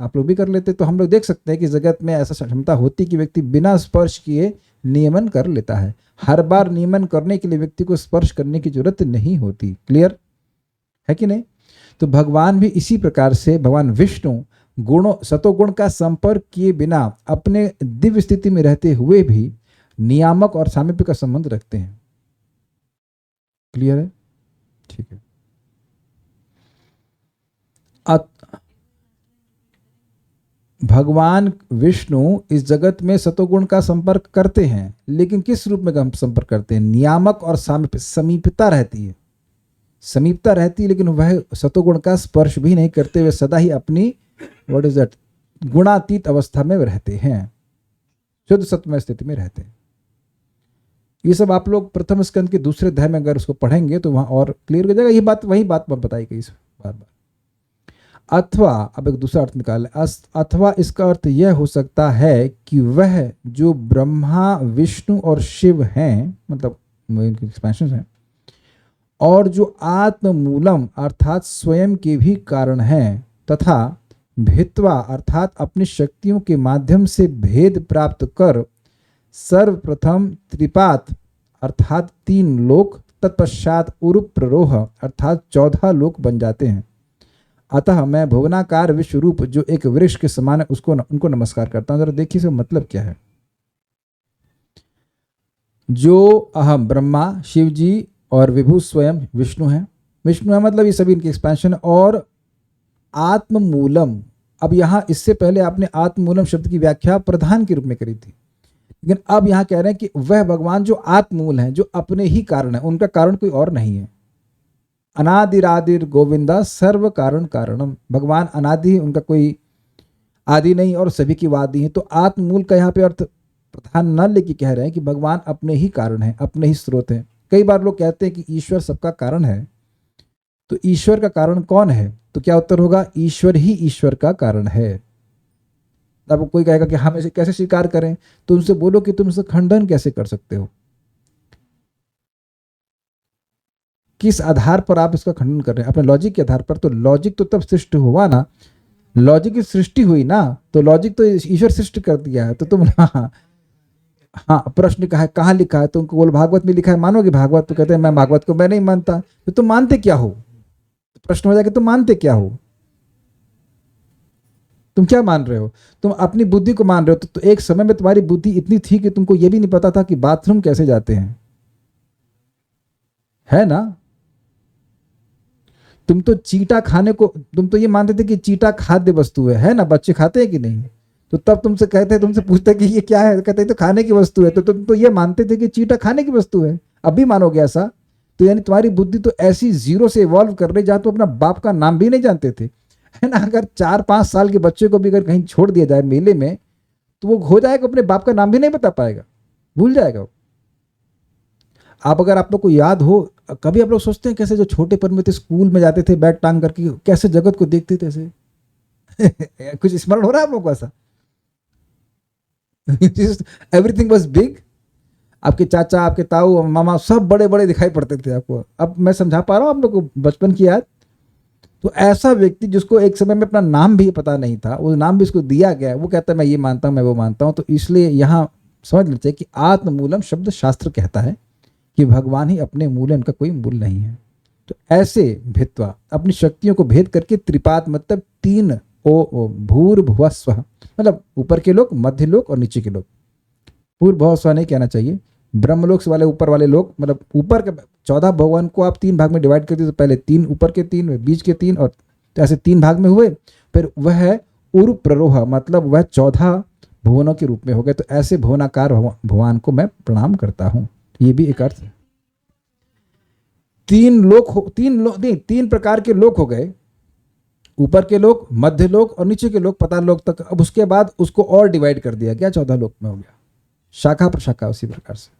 आप लोग भी कर लेते। तो हम लोग देख सकते हैं कि जगत में ऐसा क्षमता होती कि व्यक्ति बिना स्पर्श किए नियमन कर लेता है। हर बार नियमन करने के लिए व्यक्ति को स्पर्श करने की जरूरत नहीं होती। क्लियर है कि नहीं? तो भगवान भी इसी प्रकार से, भगवान विष्णु गुणों सतोगुण का संपर्क किए बिना अपने दिव्य स्थिति में रहते हुए भी नियामक और सामीप्य का संबंध रखते हैं। क्लियर है? ठीक है। भगवान विष्णु इस जगत में सतोगुण का संपर्क करते हैं, लेकिन किस रूप में हम संपर्क करते हैं? नियामक और सामीप्य, समीपता रहती है, समीपता रहती है, लेकिन वह सतोगुण का स्पर्श भी नहीं करते। वे सदा ही अपनी व्हाट इज दैट गुणातीत अवस्था में रहते हैं, शुद्ध सत्वमय स्थिति में रहते हैं। ये सब आप लोग प्रथम स्कंद के दूसरे अध्याय में अगर उसको पढ़ेंगे तो वहां और क्लियर हो जाएगा। ये बात वही बात बताई गई बार बार। अथवा, अब एक दूसरा अर्थ निकाल, अथवा इसका अर्थ यह हो सकता है कि वह जो ब्रह्मा, विष्णु और शिव हैं, मतलब इनके एक्सपेंशन हैं, और जो आत्ममूलम अर्थात स्वयं के भी कारण हैं, तथा भित्वा अर्थात अपनी शक्तियों के माध्यम से भेद प्राप्त कर सर्वप्रथम त्रिपात अर्थात 3 लोक, तत्पश्चात उरुप्ररोह अर्थात 14 लोक बन जाते हैं। अतः मैं भुवनाकार विश्व रूप जो एक वृक्ष के समान है उसको उनको नमस्कार करता हूं। जरा देखिए इसका मतलब क्या है। जो अहम ब्रह्मा, शिव जी और विभु स्वयं विष्णु हैं। विष्णु है मतलब ये सभी इनकी एक्सपेंशन। और आत्ममूलम, अब यहाँ इससे पहले आपने आत्ममूलम शब्द की व्याख्या प्रधान के रूप में करी थी, लेकिन अब यहाँ कह रहे हैं कि वह भगवान जो आत्ममूल हैं, जो अपने ही कारण है, उनका कारण कोई और नहीं है। अनादिरादिर गोविंदा सर्व कारण कारणम, भगवान अनादि, उनका कोई आदि नहीं और सभी की वादी है। तो आत्ममूल का यहाँ पे अर्थ प्रधान न लेके कह रहे हैं कि भगवान अपने ही कारण है, अपने ही स्रोत है। कई बार लोग कहते हैं कि ईश्वर सबका कारण है, तो ईश्वर का कारण कौन है? तो क्या उत्तर होगा? ईश्वर ही ईश्वर का कारण है। अब कोई कहेगा कि हम इसे कैसे स्वीकार करें, तो उनसे बोलो कि तुम इसे खंडन कैसे कर सकते हो, किस आधार पर आप इसका खंडन कर रहे हैं? अपने लॉजिक के आधार पर। तो लॉजिक तो तब सृष्टि हुआ ना, लॉजिक की सृष्टि हुई ना, तो लॉजिक तो ईश्वर सृष्टि कर दिया है। तो तुम हाँ, हाँ प्रश्न का है कहाँ लिखा है, तो उनको बोल भागवत में लिखा है, मानोगे भागवत? तो कहते हैं मैं भागवत को मैं नहीं मानता। तो तुम मानते क्या हो? तो प्रश्न हो जाएगा तुम मानते क्या हो, तुम क्या मान रहे हो? तुम अपनी बुद्धि को मान रहे हो। तो एक समय में तुम्हारी बुद्धि इतनी थी कि तुमको यह भी नहीं पता था कि बाथरूम कैसे जाते हैं, है ना? तुम तो चीटा खाने को, तुम तो ये मानते थे कि चीटा खाद्य वस्तु है ना? बच्चे खाते हैं कि नहीं? तो तब तुमसे कहते, तुमसे पूछते कि ये क्या है, कहते तो खाने की वस्तु है। तो तुम तो ये मानते थे कि चीटा खाने की वस्तु है, अब भी मानोगे ऐसा? तो यानी तुम्हारी बुद्धि तो ऐसी जीरो से इवॉल्व कर रही जहां तुम अपना बाप का नाम भी नहीं जानते थे, है ना? अगर 4-5 साल के बच्चे को भी अगर कहीं छोड़ दिया जाए मेले में, तो वो हो जाएगा, अपने बाप का नाम भी नहीं बता पाएगा, भूल जाएगा वो। आप अगर आप लोग को याद हो, कभी आप लोग सोचते हैं कैसे जो छोटे पर में थे, स्कूल में जाते थे बैग टांग करके, कैसे जगत को देखते थे ऐसे कुछ स्मरण हो रहा है आप लोग को ऐसा? Everything was big. आपके चाचा, आपके ताऊ, मामा सब बड़े बड़े दिखाई पड़ते थे आपको। अब मैं समझा पा रहा हूँ आप लोग को बचपन की याद। तो ऐसा व्यक्ति जिसको एक समय में अपना नाम भी पता नहीं था, वो नाम भी उसको दिया गया, वो कहता है मैं ये मानता हूँ, मैं वो मानता हूँ। तो इसलिए यहाँ समझ लीजिए कि आत्ममूलम शब्द शास्त्र कहता है कि भगवान ही अपने मूल है, इनका कोई मूल नहीं है। तो ऐसे भित्वा, अपनी शक्तियों को भेद करके, त्रिपाद मतलब तीन, ओ भूर्भुव स्व, मतलब ऊपर के लोग, मध्य लोक और नीचे के लोग। भूर्भुव स्व नहीं कहना चाहिए, ब्रह्मलोक से वाले ऊपर वाले लोग, मतलब ऊपर के 14 भगवान को आप 3 भाग में डिवाइड कर दिए, तो पहले 3 ऊपर के 3, बीच के 3, और तो ऐसे 3 भाग में हुए। फिर वह है उर प्ररोह, मतलब वह 14 भुवनों के रूप में हो गए। तो ऐसे भुवनाकार भगवान को मैं प्रणाम करता हूं, ये भी एक अर्थ है। 3 प्रकार के लोक हो गए, ऊपर के लोक, मध्य लोक और नीचे के लोक, पाताल लोक तक। अब उसके बाद उसको और डिवाइड कर दिया गया, 14 लोक में हो गया, शाखा प्रशाखा उसी प्रकार से।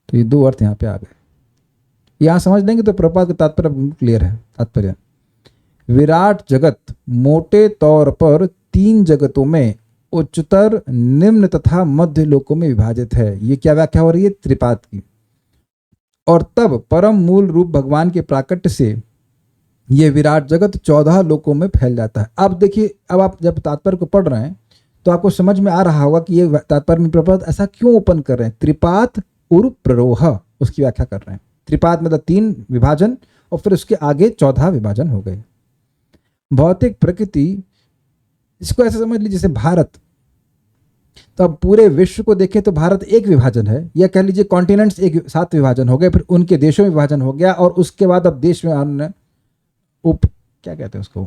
तो ये 2 अर्थ यहां पे आ गए। यहां समझ लेंगे तो प्रपात का तात्पर्य क्लियर है। तात्पर्य, विराट जगत मोटे तौर पर 3 जगतों में उच्चतर, निम्न तथा मध्य लोकों में विभाजित है। ये क्या व्याख्या हो रही है? त्रिपाद की। और तब परम मूल रूप भगवान के प्राकट्य से ये विराट जगत 14 लोकों में फैल जाता है। अब देखिए, अब आप जब तात्पर्य को पढ़ रहे हैं तो आपको समझ में आ रहा होगा कि ये तात्पर्य में प्रपात ऐसा क्यों ओपन कर रहे हैं। त्रिपाद उर प्ररोह, उसकी व्याख्या कर रहे हैं। त्रिपाद मतलब 3 विभाजन, और फिर उसके आगे 14 विभाजन हो गए। भौतिक प्रकृति, इसको ऐसे समझ लीजिए जैसे भारत। तो अब पूरे विश्व को देखें तो भारत एक विभाजन है, या कह लीजिए कॉन्टिनेंट्स एक 7 विभाजन हो गए, फिर उनके देशों में विभाजन हो गया, और उसके बाद अब देश में अन्य क्या कहते हैं उसको,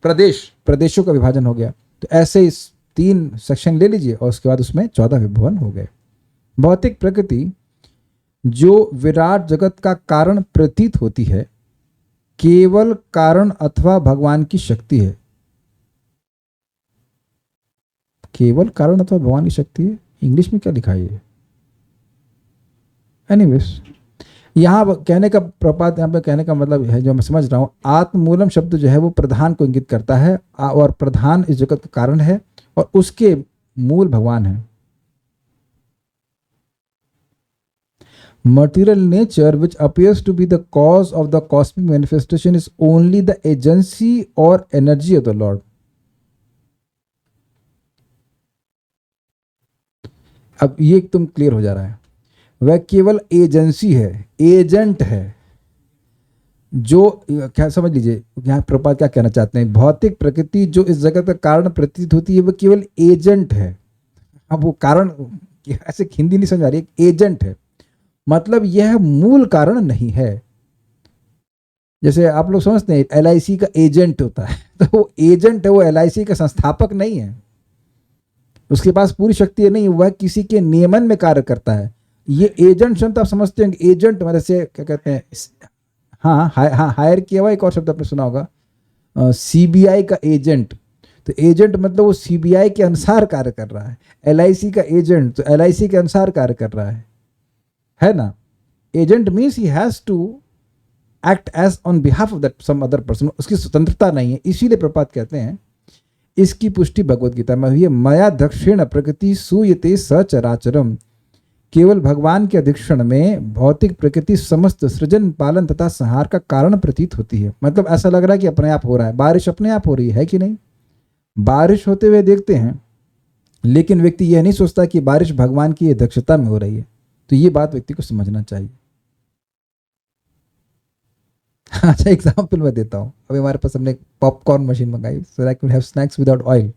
प्रदेशों का विभाजन हो गया। तो ऐसे इस 3 सेक्शन ले लीजिए, और उसके बाद उसमें 14 विभुवन हो गए। भौतिक प्रकृति जो विराट जगत का कारण प्रतीत होती है, केवल कारण अथवा भगवान की शक्ति है। केवल कारण अथवा भगवान की शक्ति है, इंग्लिश में क्या लिखा है? एनीवेज, यहाँ कहने का प्रपात, यहाँ पे कहने का मतलब है, जो मैं समझ रहा हूँ, आत्ममूलम शब्द जो है वो प्रधान को इंगित करता है, और प्रधान इस जगत का कारण है, और उसके मूल भगवान है। Material nature, which appears to be the cause of the cosmic manifestation, is only the agency or energy of the Lord. अब ये एकदम क्लियर हो जा रहा है, वह केवल एजेंसी है, एजेंट है। जो क्या समझ लीजिए यहाँ प्रभुपाद क्या कहना चाहते हैं, भौतिक प्रकृति जो इस जगत का कारण प्रतीत होती है वो केवल एजेंट है। अब वो कारण ऐसे हिंदी नहीं समझ आ रही, एक एजेंट है, मतलब यह मूल कारण नहीं है। जैसे आप लोग समझते हैं LIC का एजेंट होता है, तो वो एजेंट है, वो LIC का संस्थापक नहीं है, उसके पास पूरी शक्ति नहीं, वह किसी के नियमन में कार्य करता है। ये एजेंट शब्द आप समझते हैं, एजेंट मतलब से क्या कहते हैं, हाँ हायर किया हुआ, एक और शब्द आपने सुना होगा CBI का एजेंट। तो एजेंट मतलब वो CBI के अनुसार कार्य कर रहा है, LIC का एजेंट तो LIC के अनुसार कार्य कर रहा है ना। Agent means he has to act as on behalf of that some other person, उसकी स्वतंत्रता नहीं है। इसीलिए प्रपात कहते हैं, इसकी पुष्टि भगवद गीता में हुई है, मया दक्षिण प्रकृति सूयते सचराचरम। केवल भगवान के अधिक्षण में भौतिक प्रकृति समस्त सृजन पालन तथा संहार का कारण प्रतीत होती है। मतलब ऐसा लग रहा है कि अपने आप हो रहा है, बारिश अपने आप हो रही है कि नहीं, बारिश होते हुए देखते हैं, लेकिन व्यक्ति यह नहीं सोचता कि बारिश भगवान की अध्यक्षता में हो रही है। तो ये बात व्यक्ति को समझना चाहिए। अच्छा एग्जाम्पल मैं देता हूँ, अभी हमारे पास हमने पॉपकॉर्न मशीन मंगाई, so I can have snacks without oil.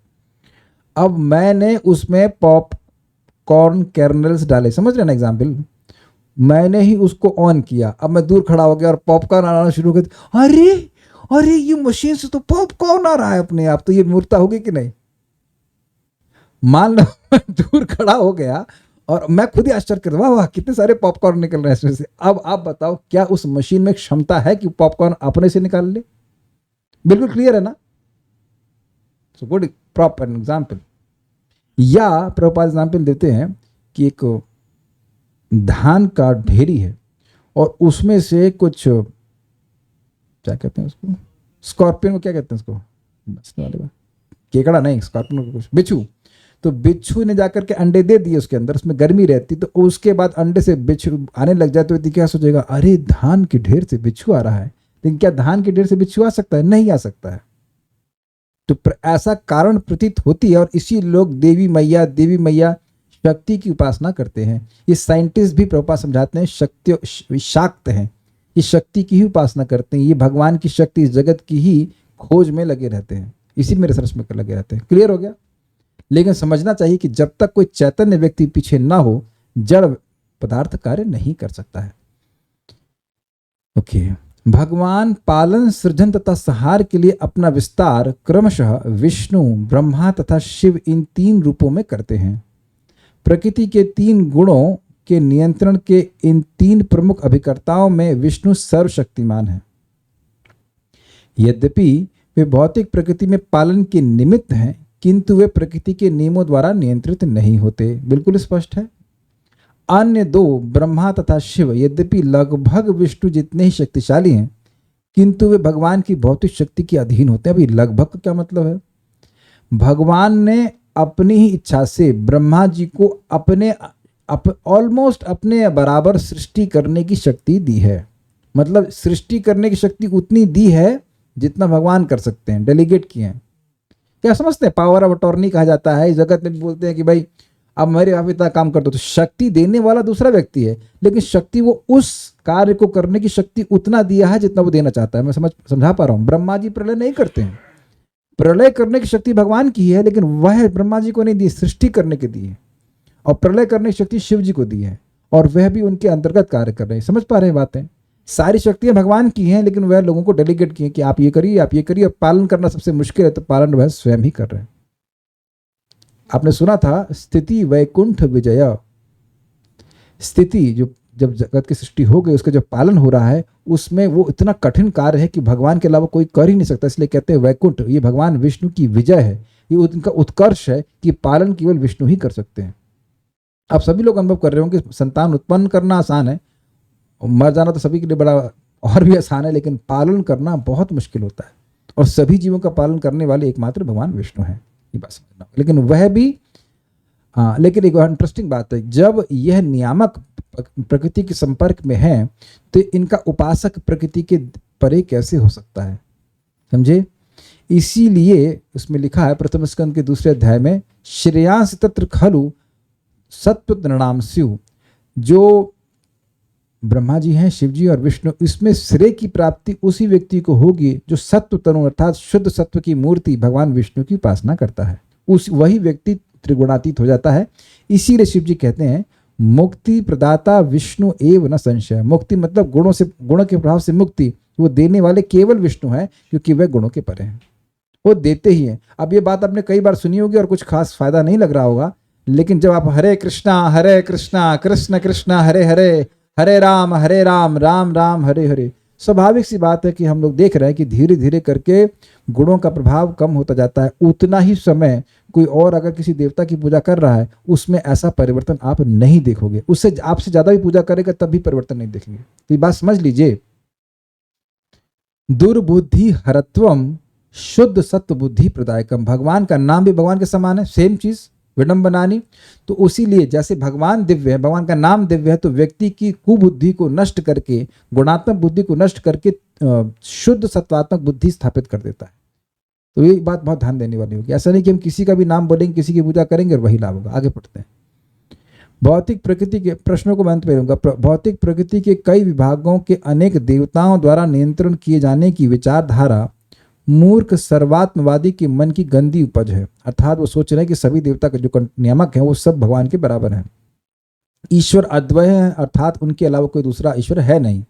अब मैंने उसमें पॉपकॉर्न कर्नल्स डाले, समझ रहे ना एग्जाम्पल, मैंने ही उसको ऑन किया। अब मैं दूर खड़ा हो गया और पॉपकॉर्न आना शुरू कर दिया, अरे अरे ये मशीन से तो पॉपकॉर्न आ रहा है अपने आप, तो ये मूर्खता होगी कि नहीं। मान लो मैं दूर खड़ा हो गया और मैं खुद ही आश्चर्य कर, वाह वाह कितने सारे पॉपकॉर्न निकल रहे हैं इसमें से। अब आप बताओ क्या उस मशीन में क्षमता है कि पॉपकॉर्न अपने से निकाल ले? बिल्कुल क्लियर है ना। So good proper example. या प्रभुपाद एग्जाम्पल देते हैं कि एक धान का ढेरी है और उसमें से कुछ क्या कहते हैं उसको, स्कॉर्पियन को क्या कहते हैं उसको, केकड़ा नहीं, स्कॉर्पियन को कुछ बिच्छू। तो बिच्छू ने जाकर के अंडे दे दिए उसके अंदर, उसमें गर्मी रहती, तो उसके बाद अंडे से बिच्छू आने लग जाए तो व्यक्ति क्या सोचेगा, अरे धान के ढेर से बिच्छू आ रहा है। लेकिन क्या धान के ढेर से बिच्छू आ सकता है? नहीं आ सकता है। तो ऐसा कारण प्रतीत होती है, और इसी लोग देवी मैया शक्ति की उपासना करते हैं। ये साइंटिस्ट भी प्रभुपाद समझाते हैं, शक्ति शाक्त हैं, ये शक्ति की ही उपासना करते हैं, ये भगवान की शक्ति इस जगत की ही खोज में लगे रहते हैं, इसी में रिसर्च में लगे रहते हैं। क्लियर हो गया। लेकिन समझना चाहिए कि जब तक कोई चैतन्य व्यक्ति पीछे ना हो, जड़ पदार्थ कार्य नहीं कर सकता है। ओके, भगवान पालन सृजन तथा संहार के लिए अपना विस्तार क्रमशः विष्णु, ब्रह्मा तथा शिव इन तीन रूपों में करते हैं। प्रकृति के तीन गुणों के नियंत्रण के इन तीन प्रमुख अभिकर्ताओं में विष्णु सर्वशक्तिमान है। यद्यपि वे भौतिक प्रकृति में पालन के निमित्त हैं, किंतु वे प्रकृति के नियमों द्वारा नियंत्रित नहीं होते। बिल्कुल स्पष्ट है। अन्य दो ब्रह्मा तथा शिव यद्यपि लगभग विष्णु जितने ही शक्तिशाली हैं, किंतु वे भगवान की भौतिक शक्ति के अधीन होते हैं। अभी लगभग का क्या मतलब है? भगवान ने अपनी ही इच्छा से ब्रह्मा जी को ऑलमोस्ट अपने बराबर सृष्टि करने की शक्ति दी है। मतलब सृष्टि करने की शक्ति उतनी दी है जितना भगवान कर सकते हैं, डेलीगेट किए हैं। क्या समझते हैं? पावर ऑफ अटॉर्नी कहा जाता है। इस जगत में बोलते हैं कि भाई अब मेरे आप इतना काम कर दो, तो शक्ति देने वाला दूसरा व्यक्ति है, लेकिन शक्ति वो उस कार्य को करने की शक्ति उतना दिया है जितना वो देना चाहता है। मैं समझा पा रहा हूँ। ब्रह्मा जी प्रलय नहीं करते हैं, प्रलय करने की शक्ति भगवान की है, लेकिन वह ब्रह्मा जी को नहीं दी, सृष्टि करने की दी है। और प्रलय करने की शक्ति शिव जी को दी है, और वह भी उनके अंतर्गत कार्य कर रहे हैं। समझ पा रहे हैं बातें? सारी शक्तियां भगवान की हैं, लेकिन वह लोगों को डेलीगेट किए कि आप ये करिए, आप ये करिए। और पालन करना सबसे मुश्किल है, तो पालन वह स्वयं ही कर रहे हैं। आपने सुना था स्थिति वैकुंठ विजय। स्थिति जो जब जगत की सृष्टि हो गई, उसका जो पालन हो रहा है, उसमें वो इतना कठिन कार्य है कि भगवान के अलावा कोई कर ही नहीं सकता। इसलिए कहते हैं वैकुंठ, ये भगवान विष्णु की विजय है, ये उनका उत्कर्ष है कि पालन केवल विष्णु ही कर सकते हैं। आप सभी लोग अनुभव कर रहे हो कि संतान उत्पन्न करना आसान है, मर जाना तो सभी के लिए बड़ा और भी आसान है, लेकिन पालन करना बहुत मुश्किल होता है। और सभी जीवों का पालन करने वाले एकमात्र भगवान विष्णु है, ये बात समझना। लेकिन वह भी लेकिन एक इंटरेस्टिंग बात है, जब यह नियामक प्रकृति के संपर्क में है, तो इनका उपासक प्रकृति के परे कैसे हो सकता है? समझे? इसीलिए उसमें लिखा है प्रथम स्कंद के दूसरे अध्याय में, श्रेयांस तत्र खलु सत्व नृणाम स्यु। जो ब्रह्मा जी हैं, शिव जी और विष्णु, इसमें श्रेय की प्राप्ति उसी व्यक्ति को होगी जो सत्व तनु अर्थात शुद्ध सत्व की मूर्ति भगवान विष्णु की उपासना करता है। उस वही व्यक्ति त्रिगुणातीत हो जाता है। इसीलिए शिव जी कहते हैं मुक्ति प्रदाता विष्णु एव न संशय। मुक्ति मतलब गुणों से, गुणों के प्रभाव से मुक्ति, वो देने वाले केवल विष्णु हैं क्योंकि वह गुणों के परे हैं, वो देते ही हैं। अब ये बात आपने कई बार सुनी होगी और कुछ खास फायदा नहीं लग रहा होगा, लेकिन जब आप हरे कृष्णा कृष्ण कृष्ण हरे हरे, हरे राम राम राम हरे हरे, स्वाभाविक सी बात है कि हम लोग देख रहे हैं कि धीरे धीरे करके गुणों का प्रभाव कम होता जाता है। उतना ही समय कोई और अगर किसी देवता की पूजा कर रहा है उसमें ऐसा परिवर्तन आप नहीं देखोगे, उससे आपसे ज्यादा भी पूजा करेगा तब भी परिवर्तन नहीं देखेंगे। तो ये बात समझ लीजिए, दुर्बुद्धि हरत्वम शुद्ध सत्व बुद्धि प्रदायकम। भगवान का नाम भी भगवान के समान है, सेम चीज, विडंबनानी। तो उसीलिए जैसे भगवान दिव्य है, भगवान का नाम दिव्य है, तो व्यक्ति की कुबुद्धि को नष्ट करके, गुणात्मक बुद्धि को नष्ट करके शुद्ध सत्वात्मक बुद्धि स्थापित कर देता है। तो ये बात बहुत ध्यान देने वाली होगी। ऐसा नहीं कि हम किसी का भी नाम बोलेंगे, किसी की पूजा करेंगे और वही लाभ होगा। आगे पढ़ते हैं। भौतिक प्रकृति के प्रश्नों को मैं अंत में लूंगा। भौतिक प्रकृति के कई विभागों के अनेक देवताओं द्वारा नियंत्रण किए जाने की विचारधारा मूर्ख सर्वात्मवादी के मन की गंदी उपज है। अर्थात वो सोच रहे हैं कि सभी देवता के जो नियामक हैं वो सब भगवान के बराबर हैं। ईश्वर अद्वय है, अर्थात उनके अलावा कोई दूसरा ईश्वर है नहीं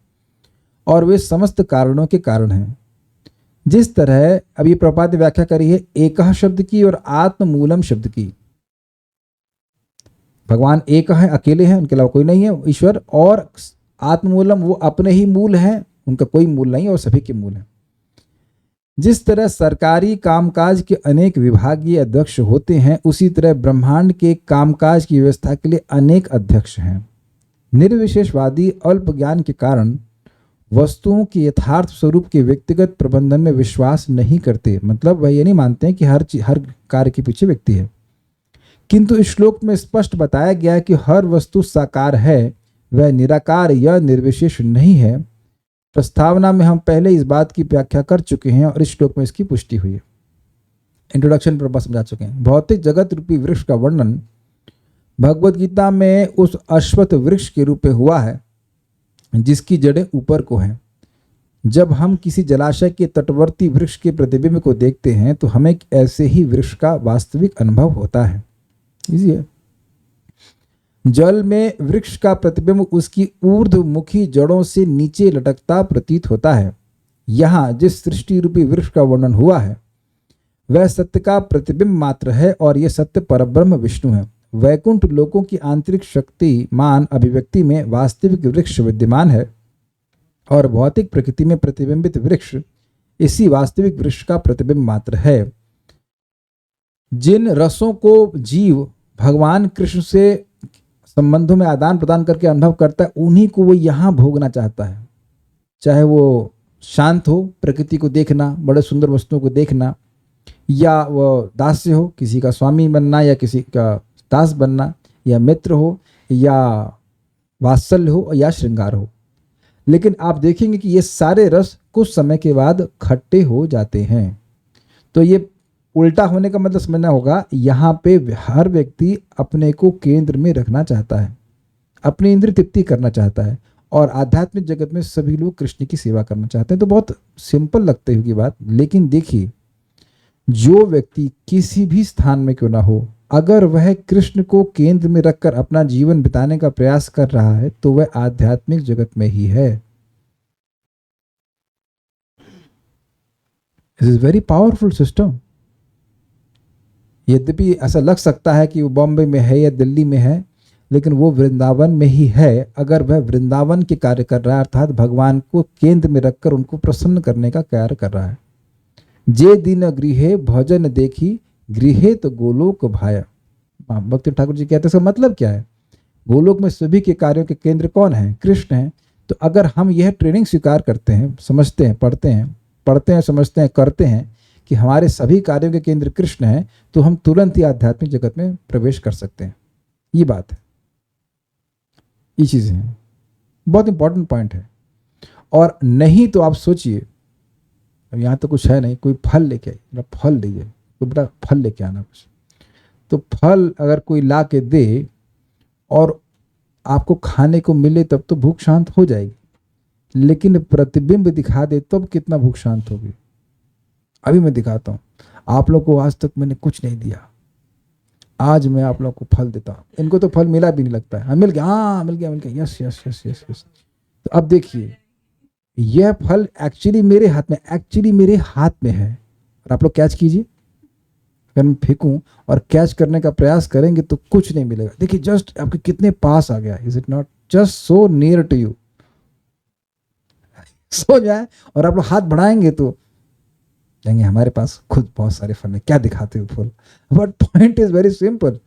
और वे समस्त कारणों के कारण हैं। जिस तरह अब ये प्रपात व्याख्या करी है एकह शब्द की और आत्ममूलम शब्द की। भगवान एक है, अकेले हैं, उनके अलावा कोई नहीं है ईश्वर, और आत्ममूलम वो अपने ही मूल हैं, उनका कोई मूल नहीं और सभी के मूल हैं। जिस तरह सरकारी कामकाज के अनेक विभागीय अध्यक्ष होते हैं, उसी तरह ब्रह्मांड के कामकाज की व्यवस्था के लिए अनेक अध्यक्ष हैं। निर्विशेषवादी अल्प ज्ञान के कारण वस्तुओं के यथार्थ स्वरूप के व्यक्तिगत प्रबंधन में विश्वास नहीं करते। मतलब वह ये नहीं मानते हैं कि हर कार्य के पीछे व्यक्ति है। किंतु इस श्लोक में स्पष्ट बताया गया है कि हर वस्तु साकार है, वह निराकार या निर्विशेष नहीं है। प्रस्तावना में हम पहले इस बात की व्याख्या कर चुके हैं और इस श्लोक में इसकी पुष्टि हुई है। इंट्रोडक्शन पर समझा चुके हैं। भौतिक जगत रूपी वृक्ष का वर्णन भगवद गीता में उस अश्वत्थ वृक्ष के रूप में हुआ है जिसकी जड़ें ऊपर को हैं। जब हम किसी जलाशय के तटवर्ती वृक्ष के प्रतिबिंब को देखते हैं तो हमें ऐसे ही वृक्ष का वास्तविक अनुभव होता है। इजी है। जल में वृक्ष का प्रतिबिंब उसकी ऊर्ध्वमुखी जड़ों से नीचे लटकता प्रतीत होता है। यहाँ जिस सृष्टि रूपी वृक्ष का वर्णन हुआ है वह सत्य का प्रतिबिंब मात्र है और यह सत्य परब्रह्म विष्णु है। वैकुंठ लोकों की आंतरिक शक्तिमान अभिव्यक्ति में वास्तविक वृक्ष विद्यमान है और भौतिक प्रकृति में प्रतिबिंबित वृक्ष इसी वास्तविक वृक्ष का प्रतिबिंब मात्र है। जिन रसों को जीव भगवान कृष्ण से संबंधों में आदान प्रदान करके अनुभव करता है, उन्हीं को वो यहाँ भोगना चाहता है। चाहे वो शांत हो, प्रकृति को देखना, बड़े सुंदर वस्तुओं को देखना, या वो दास्य हो, किसी का स्वामी बनना या किसी का दास बनना, या मित्र हो या वात्सल्य हो या श्रृंगार हो। लेकिन आप देखेंगे कि ये सारे रस कुछ समय के बाद खट्टे हो जाते हैं। तो ये उल्टा होने का मतलब समझना होगा, यहाँ पे हर व्यक्ति अपने को केंद्र में रखना चाहता है, अपनी इंद्रिय तृप्ति करना चाहता है और आध्यात्मिक जगत में सभी लोग कृष्ण की सेवा करना चाहते हैं। तो बहुत सिंपल लगती होगी बात, लेकिन देखिए जो व्यक्ति किसी भी स्थान में क्यों ना हो, अगर वह कृष्ण को केंद्र में रखकर अपना जीवन बिताने का प्रयास कर रहा है तो वह आध्यात्मिक जगत में ही है। This is very powerful system. यद्यपि ऐसा लग सकता है कि वो बॉम्बे में है या दिल्ली में है, लेकिन वो वृंदावन में ही है। अगर वह वृंदावन के कार्य कर रहा है, अर्थात भगवान को केंद्र में रखकर उनको प्रसन्न करने का कार्य कर रहा है। जे दिन गृहे भजन देखी गृहे तो गोलोक भाया। भक्ति ठाकुर जी कहते हैं इसका मतलब क्या है? गोलोक में सभी के कार्यों के केंद्र कौन है? कृष्ण है। तो अगर हम यह ट्रेनिंग स्वीकार करते हैं, समझते हैं, पढ़ते हैं, समझते हैं, करते हैं कि हमारे सभी कार्यों के केंद्र कृष्ण है, तो हम तुरंत ही आध्यात्मिक जगत में प्रवेश कर सकते हैं। ये बात है, ये चीजें हैं, बहुत इंपॉर्टेंट पॉइंट है। और नहीं तो आप सोचिए, अब यहाँ तो कुछ है नहीं, कोई फल लेके आइए, फल लीजिए, कोई बड़ा फल लेके आना कुछ, तो फल अगर कोई ला के दे और आपको खाने को मिले तब तो भूख शांत हो जाएगी, लेकिन प्रतिबिंब दिखा दे तब कितना भूख शांत होगी। अभी मैं दिखाता हूँ आप लोग को। आज तक मैंने कुछ नहीं दिया, आज मैं आप लोग को फल देता हूँ। इनको तो फल मिला भी नहीं लगता है। हाँ मिल गया, हाँ मिल गया, मिल गया, yes yes yes yes yes. तो अब देखिए यह फल एक्चुअली मेरे हाथ में है, और आप लोग कैच कीजिए। अगर मैं फेंकूं और कैच करने का प्रयास करेंगे तो कुछ नहीं मिलेगा। देखिए जस्ट आपके कितने पास आ गया। Is it not just so near to you? सो जाए और आप लोग हाथ बढ़ाएंगे तो कहेंगे हमारे पास खुद बहुत सारे फल हैं, क्या दिखाते हो फल। But point is very simple,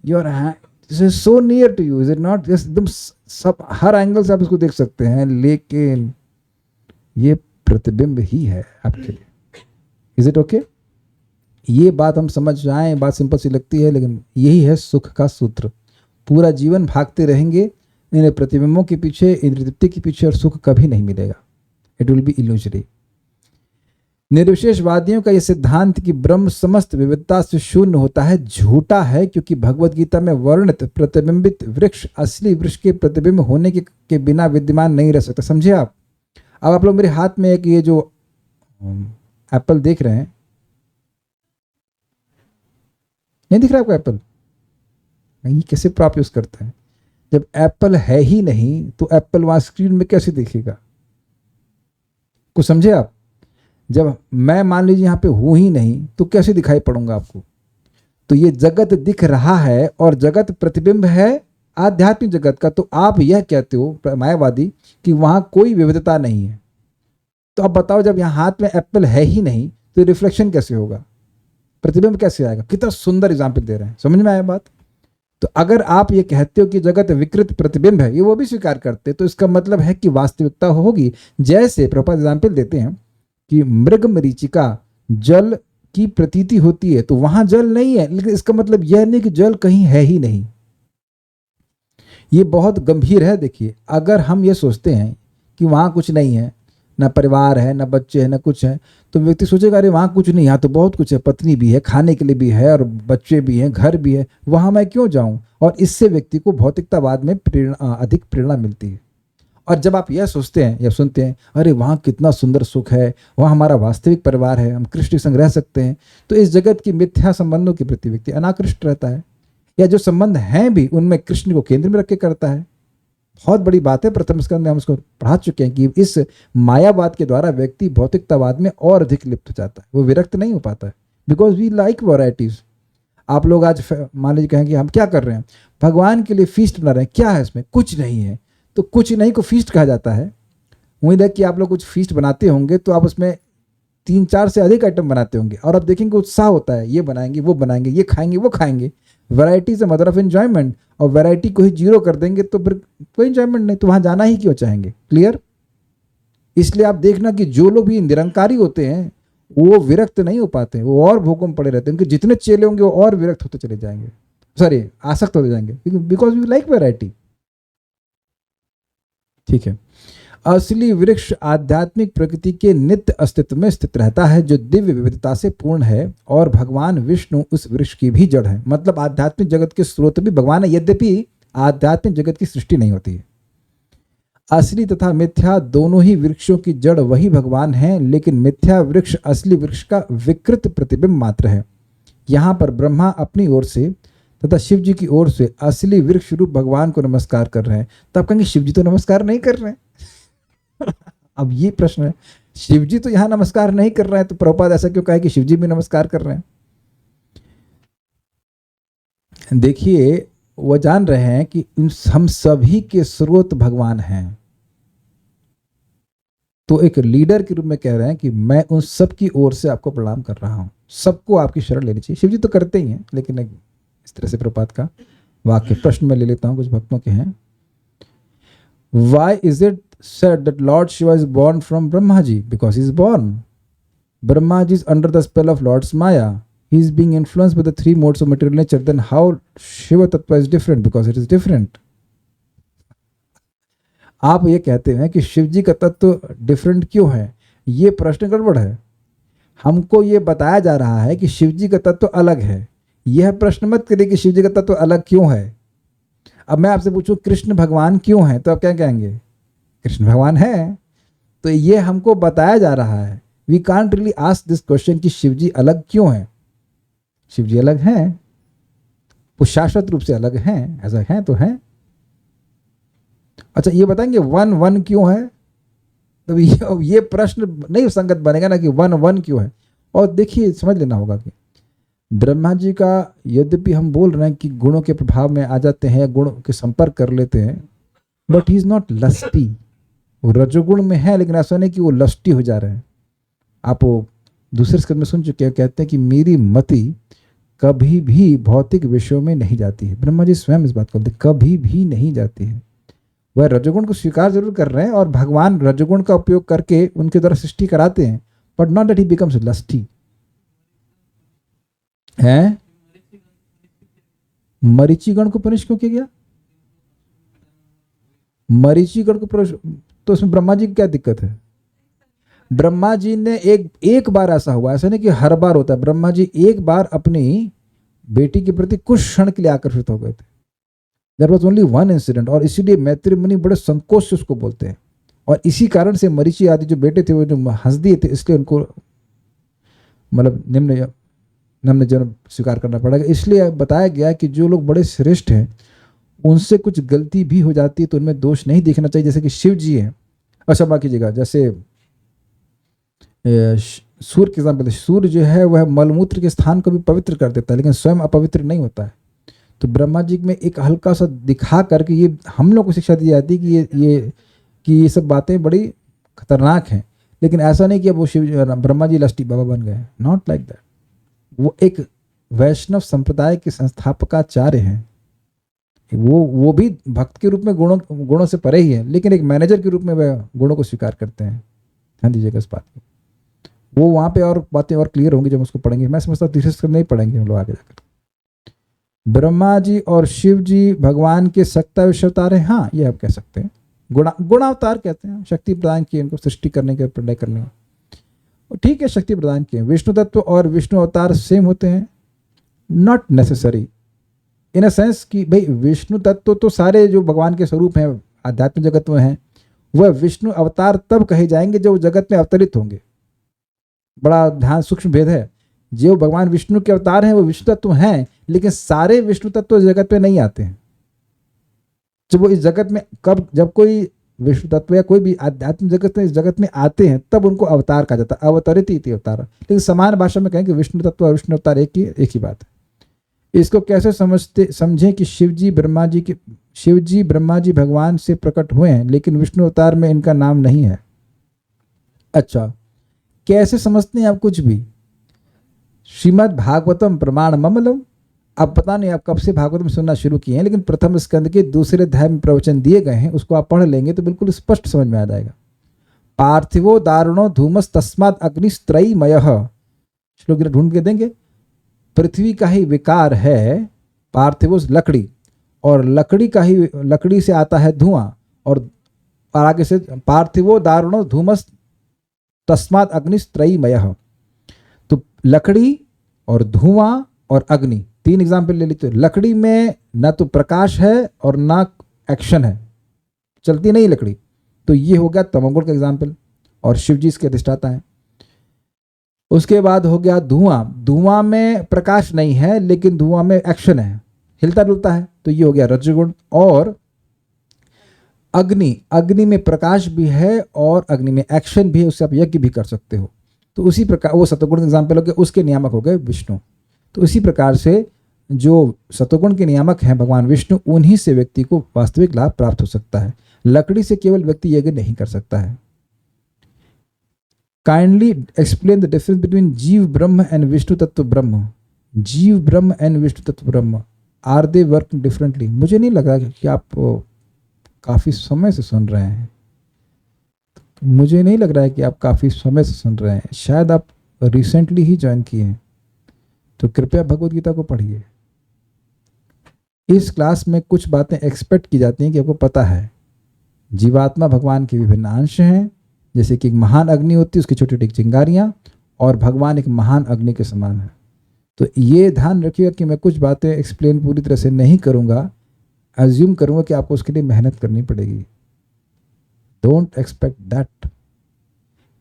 your hand is so near to you. Is it not? एकदम सब हर एंगल से आप इसको देख सकते हैं, लेकिन ये प्रतिबिंब ही है आपके लिए। Is it okay? ये बात हम समझ जाए, बात सिंपल सी लगती है, लेकिन यही है सुख का सूत्र। पूरा जीवन भागते रहेंगे इन प्रतिबिंबों के पीछे, इन तृप्ति के पीछे, और सुख कभी नहीं मिलेगा। It will be illusory. निर्विशेषवादियों का यह सिद्धांत कि ब्रह्म समस्त विविधता से शून्य होता है झूठा है, क्योंकि भगवत गीता में वर्णित प्रतिबिंबित वृक्ष असली वृक्ष के प्रतिबिंब होने के बिना विद्यमान नहीं रह सकता। समझे आप? अब आप लोग मेरे हाथ में एक ये जो एप्पल देख रहे हैं, नहीं दिख रहा आपको एप्पल? नहीं, कैसे प्रॉप यूज करते हैं? जब एप्पल है ही नहीं तो एप्पल वहां स्क्रीन में कैसे दिखेगा? कुछ समझे आप? जब मैं मान लीजिए यहां पे हूं ही नहीं तो कैसे दिखाई पड़ूंगा आपको? तो ये जगत दिख रहा है और जगत प्रतिबिंब है आध्यात्मिक जगत का। तो आप यह कहते हो मायावादी कि वहां कोई विविधता नहीं है। तो अब बताओ, जब यहां हाथ में एप्पल है ही नहीं तो रिफ्लेक्शन कैसे होगा, प्रतिबिंब कैसे आएगा? कितना सुंदर एग्जाम्पल दे रहे हैं। समझ में आया बात? तो अगर आप ये कहते हो कि जगत विकृत प्रतिबिंब है, ये वो भी स्वीकार करते, तो इसका मतलब है कि वास्तविकता होगी। जैसे प्रभुपाद एग्जाम्पल देते हैं कि मृग मरीचिका जल की प्रतीति होती है, तो वहां जल नहीं है, लेकिन इसका मतलब यह नहीं कि जल कहीं है ही नहीं। ये बहुत गंभीर है। देखिए, अगर हम ये सोचते हैं कि वहां कुछ नहीं है, ना परिवार है, ना बच्चे हैं, ना कुछ है, तो व्यक्ति सोचेगा अरे वहां कुछ नहीं, यहाँ तो बहुत कुछ है, पत्नी भी है, खाने के लिए भी है, और बच्चे भी हैं, घर भी है, वहां मैं क्यों जाऊं? और इससे व्यक्ति को भौतिकतावाद में अधिक प्रेरणा मिलती है। और जब आप यह सोचते हैं या सुनते हैं अरे वहाँ कितना सुंदर सुख है, वहाँ हमारा वास्तविक परिवार है, हम कृष्ण के संग रह सकते हैं, तो इस जगत की मिथ्या संबंधों के प्रति व्यक्ति अनाकृष्ट रहता है, या जो संबंध हैं भी उनमें कृष्ण को केंद्र में रख के करता है। बहुत बड़ी बात है। प्रथम स्कंद में हम उसको पढ़ा चुके हैं कि इस मायावाद के द्वारा व्यक्ति भौतिकतावाद में और अधिक लिप्त हो जाता है, वो विरक्त नहीं हो पाता है। Because we like varieties. आप लोग आज मान लीजिए कहें कि हम क्या कर रहे हैं, भगवान के लिए फीस्ट बना रहे हैं, क्या है इसमें? कुछ नहीं है। तो कुछ नहीं को फीस्ट कहा जाता है। उम्मीद है कि आप लोग कुछ फीस्ट बनाते होंगे तो आप उसमें 3-4 से अधिक आइटम बनाते होंगे, और आप देखेंगे उत्साह होता है, ये बनाएंगे, वो बनाएंगे, ये खाएंगे, वो खाएंगे। Variety is mother of enjoyment. और वैरायटी को ही जीरो कर देंगे तो फिर कोई एंजॉयमेंट नहीं, तो वहां जाना ही क्यों चाहेंगे? क्लियर? इसलिए आप देखना कि जो लोग भी निरंकारी होते हैं वो विरक्त नहीं हो पाते, वो और भोगों में पड़े रहते हैं। उनके जितने चेले होंगे वो और विरक्त होते चले जाएंगे, सॉरी आसक्त होते जाएंगे, बिकॉज वी लाइक वैरायटी। ठीक है। असली वृक्ष आध्यात्मिक प्रकृति के नित्य अस्तित्व में स्थित रहता है, जो दिव्य विविधता से पूर्ण है, और भगवान विष्णु उस वृक्ष की भी जड़ है। मतलब आध्यात्मिक जगत के स्रोत भी भगवान है, यद्यपि आध्यात्मिक जगत की सृष्टि नहीं होती है। असली तथा मिथ्या दोनों ही वृक्षों की जड़ वही भगवान है, लेकिन मिथ्या वृक्ष असली वृक्ष का विकृत प्रतिबिंब मात्र है। यहाँ पर ब्रह्मा अपनी ओर से तथा शिव जी की ओर से असली वृक्ष रूप भगवान को नमस्कार कर रहे हैं। तो आप कहेंगे शिव जी तो नमस्कार नहीं कर रहे हैं। अब ये प्रश्न है, शिव जी तो यहाँ नमस्कार नहीं कर रहे हैं, तो प्रभुपाद ऐसा क्यों कहा कि शिव जी भी नमस्कार कर रहे हैं? देखिए, वो जान रहे हैं कि हम सभी के स्रोत भगवान हैं। तो एक लीडर के रूप में कह रहे हैं कि मैं उन सब की ओर से आपको प्रणाम कर रहा हूं, सबको आपकी शरण लेनी चाहिए। शिव जी तो करते ही हैं, लेकिन इस तरह से प्रभुपाद का वाक्य प्रश्न में ले लेता हूं, कुछ भक्तों के हैं। Why is it said that Lord Shiva is born from Brahmaji? Because he is born. Brahmaji is under the spell of Lord's Maya. He is being influenced by the 3 modes of material nature. Then how Shiva Tattva is different? Because it is different. आप ये कहते हैं कि शिव जी का तत्व डिफरेंट क्यों है? ये प्रश्न गड़बड़ है। हमको ये बताया जा रहा है कि शिव जी का तत्व अलग है। यह प्रश्न मत करिए कि शिव जी का तत्व अलग क्यों है। अब मैं आपसे पूछूं कृष्ण भगवान क्यों हैं, तो आप क्या कहेंगे? कृष्ण भगवान है। तो ये हमको बताया जा रहा है, we can't really ask this question कि शिव जी अलग क्यों हैं। शिव जी अलग हैं, वो शाश्वत रूप से अलग हैं, ऐसा है तो है। अच्छा ये बताएंगे वन वन क्यों है, तो ये प्रश्न नहीं संगत बनेगा ना कि वन वन क्यों है। और देखिए समझ लेना होगा कि ब्रह्मा जी का यद्यपि हम बोल रहे हैं कि गुणों के प्रभाव में आ जाते हैं या गुणों के संपर्क कर लेते हैं, but he is not lusty. वो रजोगुण में है लेकिन ऐसा नहीं कि वो लस्टी हो जा रहे हैं। आप वो दूसरे स्कंद में सुन चुके हैं, कहते हैं कि मेरी मति कभी भी भौतिक विषयों में नहीं जाती है। ब्रह्मा जी स्वयं इस बात को बोलते, कभी भी नहीं जाती है। वह रजोगुण को स्वीकार जरूर कर रहे हैं और भगवान रजोगुण का उपयोग करके उनके द्वारा सृष्टि कराते हैं, but not that he becomes lusty है। मरीचिगण को पनिश क्यों किया गया? मरीचिगण को तो उसमें ब्रह्मा जी की क्या दिक्कत है? ब्रह्मा जी ने एक बार ऐसा हुआ, ऐसा नहीं कि हर बार होता है। ब्रह्मा जी एक बार अपनी बेटी के प्रति कुछ क्षण के लिए आकर्षित हो गए थे। There was only one incident, और इसीलिए मैत्री मुनि बड़े संकोच से उसको बोलते हैं। और इसी कारण से मरीचि आदि जो बेटे थे वो जो हंस दिए थे, इसलिए उनको मतलब निम्न जन्म स्वीकार करना पड़ेगा। इसलिए बताया गया कि जो लोग बड़े श्रेष्ठ हैं उनसे कुछ गलती भी हो जाती है तो उनमें दोष नहीं देखना चाहिए। जैसे कि शिव जी हैं, अच्छा बाकी जगह जैसे सूर्य के एग्जाम्पल, सूर्य जो है वह मलमूत्र के स्थान को भी पवित्र कर देता है लेकिन स्वयं अपवित्र नहीं होता है। तो ब्रह्मा जी में एक हल्का सा दिखा करके ये हम लोग को शिक्षा दी जाती है कि ये सब बातें बड़ी खतरनाक हैं, लेकिन ऐसा नहीं कि अब वो शिव ब्रह्मा जी लस्टी बाबा बन गए, नॉट लाइक दैट। वो एक वैष्णव संप्रदाय के संस्थापकाचार्य हैं। वो भी भक्त के रूप में गुणों से परे ही है, लेकिन एक मैनेजर के रूप में वह गुणों को स्वीकार करते हैं। ध्यान दीजिएगा इस बात को। वो वहाँ पे और बातें और क्लियर होंगी जब उसको पढ़ेंगे। मैं समझता हूँ तीसरे नहीं पढ़ेंगे हम लोग आगे जाकर। ब्रह्मा जी और शिव जी भगवान के सत्ता विषयवतार हैं, हाँ ये आप कह सकते हैं। गुणावतार कहते हैं, शक्ति प्रदान किए उनको सृष्टि करने के, प्रलय करने के, ठीक है शक्ति प्रदान किए। विष्णु तत्व और विष्णु अवतार सेम होते हैं, not necessary in a sense कि भाई विष्णु तत्व तो सारे जो भगवान के स्वरूप हैं आध्यात्मिक जगत में हैं, वह विष्णु अवतार तब कहे जाएंगे जो जगत में अवतरित होंगे। बड़ा ध्यान सूक्ष्म भेद है। जो भगवान विष्णु के अवतार हैं वो विष्णु तत्व हैं, लेकिन सारे विष्णु तत्व जगत में नहीं आते हैं। जब वो इस जगत में जब कोई विष्णु तत्व या कोई भी आध्यात्मिक जगत में इस जगत में आते हैं तब उनको अवतार कहा जाता है, अवतरित इति अवतार। लेकिन समान भाषा में कहें कि विष्णु तत्व और विष्णु अवतार एक ही बात है। इसको कैसे समझें कि शिव जी ब्रह्मा जी भगवान से प्रकट हुए हैं लेकिन विष्णु अवतार में इनका नाम नहीं है। अच्छा कैसे समझते हैं आप? कुछ भी श्रीमद् भागवतम प्रमाण ममलम। अब पता नहीं आप कब से भागवतम सुनना शुरू किए हैं, लेकिन प्रथम स्कंद के दूसरे अध्याय में प्रवचन दिए गए हैं, उसको आप पढ़ लेंगे तो बिल्कुल स्पष्ट समझ में आ जाएगा। पार्थिवो दारुणो धूमस तस्मात् अग्निस्त्रयीमयः, श्लोक ढूंढ के देंगे। पृथ्वी का ही विकार है पार्थिवो लकड़ी, और लकड़ी से आता है धुआं, और आगे से पार्थिवो दारुणो धूमस तस्मात् अग्निस्त्रयीमयः। तो लकड़ी और धुआं और अग्नि, तीन एग्जाम्पल ले लीजिए। लकड़ी में ना तो प्रकाश है और ना एक्शन है, चलती नहीं लकड़ी, तो ये हो गया तमोगुण का एग्जाम्पल, और शिव जी इसके अधिष्ठाता हैं। उसके बाद हो गया धुआं। धुआं में प्रकाश नहीं है लेकिन धुआं में एक्शन है, हिलता डुलता है, तो ये हो गया रजोगुण। और अग्नि में प्रकाश भी है और अग्नि में एक्शन भी है, उससे आप यज्ञ भी कर सकते हो। तो उसी प्रकार वो सतोगुण एग्जाम्पल हो गए, उसके नियामक हो गए विष्णु। तो इसी प्रकार से जो सतोगुण के नियामक हैं भगवान विष्णु, उन्हीं से व्यक्ति को वास्तविक लाभ प्राप्त हो सकता है। लकड़ी से केवल व्यक्ति यज्ञ नहीं कर सकता है। Kindly explain the difference between जीव ब्रह्म एंड विष्णु तत्व ब्रह्म। जीव ब्रह्म एंड विष्णु तत्व ब्रह्म, आर दे वर्क डिफरेंटली? मुझे नहीं लगा कि आप काफ़ी समय से सुन रहे हैं। मुझे नहीं लग रहा है कि आप काफ़ी समय से सुन रहे हैं, शायद आप रिसेंटली ही ज्वाइन किए हैं। तो कृपया भगवद गीता को पढ़िए। इस क्लास में कुछ बातें एक्सपेक्ट की जाती हैं कि आपको पता है। जीवात्मा भगवान के विभिन्न अंश हैं, जैसे कि एक महान अग्नि होती है, उसकी छोटी छोटी चिंगारियाँ, और भगवान एक महान अग्नि के समान है। तो ये ध्यान रखिएगा कि मैं कुछ बातें एक्सप्लेन पूरी तरह से नहीं करूँगा। अज्यूम करूँगा कि आपको उसके लिए मेहनत करनी पड़ेगी। Don't expect that.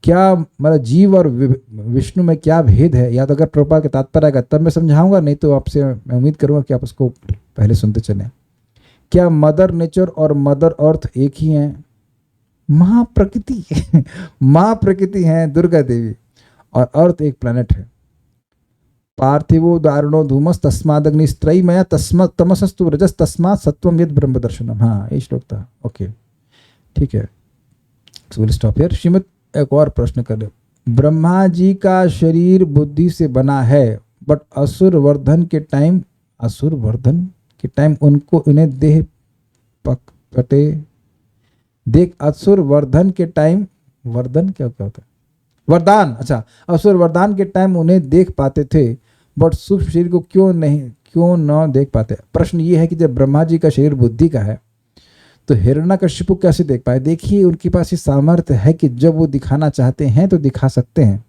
क्या मतलब जीव और विष्णु में क्या भेद है, या तो अगर प्रभुपाद के तात्पर्य आएगा तब मैं समझाऊंगा, नहीं तो आपसे मैं उम्मीद करूंगा कि आप उसको पहले सुनते चलें। क्या मदर नेचर और मदर अर्थ एक ही हैं? महाप्रकृति माँ प्रकृति हैं दुर्गा देवी, और अर्थ एक प्लैनेट है। पार्थिवो दारुणो धूमस तस्मादग्निस्त्रयीमया तस्म तमसस्तु रजस तस्मात् सत्वम यद ब्रह्म दर्शनम। हाँ ये श्लोक था। ओके ठीक है, so will stop here. Shrimad एक और प्रश्न कर, ब्रह्मा जी का शरीर बुद्धि से बना है, बट असुर वर्धन के टाइम उनको इन्हें देह पटे देख असुर वर्धन के टाइम, वर्धन क्या होता है, वरदान, अच्छा असुर वरदान के टाइम उन्हें देख पाते थे, बट सूक्ष्म शरीर को क्यों न देख पाते। प्रश्न ये है कि जब ब्रह्मा जी का शरीर बुद्धि का है तो हिरण्यकशिपु कैसे देख पाए। देखिए उनके पास ये सामर्थ्य है कि जब वो दिखाना चाहते हैं तो दिखा सकते हैं।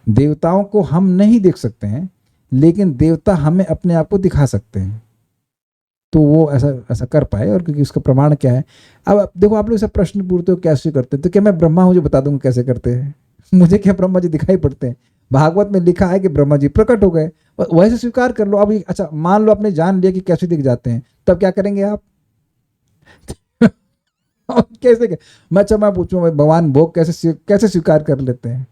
देवताओं को हम नहीं देख सकते हैं, लेकिन देवता हमें अपने आप को दिखा सकते हैं, तो वो ऐसा कर पाए। और क्योंकि उसका प्रमाण क्या है, अब देखो आप लोग सब प्रश्न पूछते हो कैसे करते हैं, तो क्या मैं ब्रह्मा हूँ जो बता दूंगा कैसे करते हैं? मुझे क्या ब्रह्मा जी दिखाई पड़ते हैं? भागवत में लिखा है कि ब्रह्मा जी प्रकट हो गए, वैसे स्वीकार कर लो। अब अच्छा मान लो आपने जान लिया कि कैसे दिख जाते हैं, तब क्या करेंगे आप? कैसे मैं पूछूं भगवान भोग कैसे स्वीकार कर लेते हैं?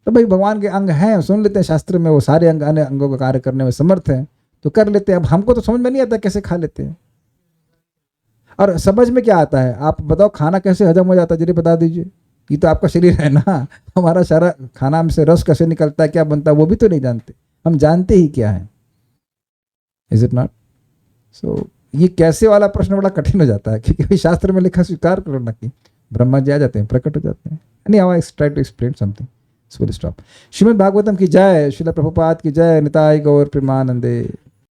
तो भाई भगवान के अंग हैं, सुन लेते हैं शास्त्र में, वो सारे अन्य अंगों का कार्य करने में समर्थ हैं, तो कर लेते हैं। अब हमको तो समझ में नहीं आता कैसे खा लेते हैं। और समझ में क्या आता है, आप बताओ खाना कैसे हजम हो जाता है, जरूर बता दीजिए। ये तो आपका शरीर है ना, हमारा सारा खाना में से रस कैसे निकलता है, क्या बनता है, वो भी तो नहीं जानते। हम जानते ही क्या है, इज इट नॉट? सो ये कैसे वाला प्रश्न बड़ा कठिन हो जाता है, क्योंकि शास्त्र में लिखा स्वीकार करो ना कि ब्रह्मा जी आ जाते हैं, प्रकट हो जाते हैं। नहीं, I try to explain something, so will stop. Shrimad Bhagavatam की जय, श्रील प्रभुपाद की जय, निताय गौर प्रेमानंदे।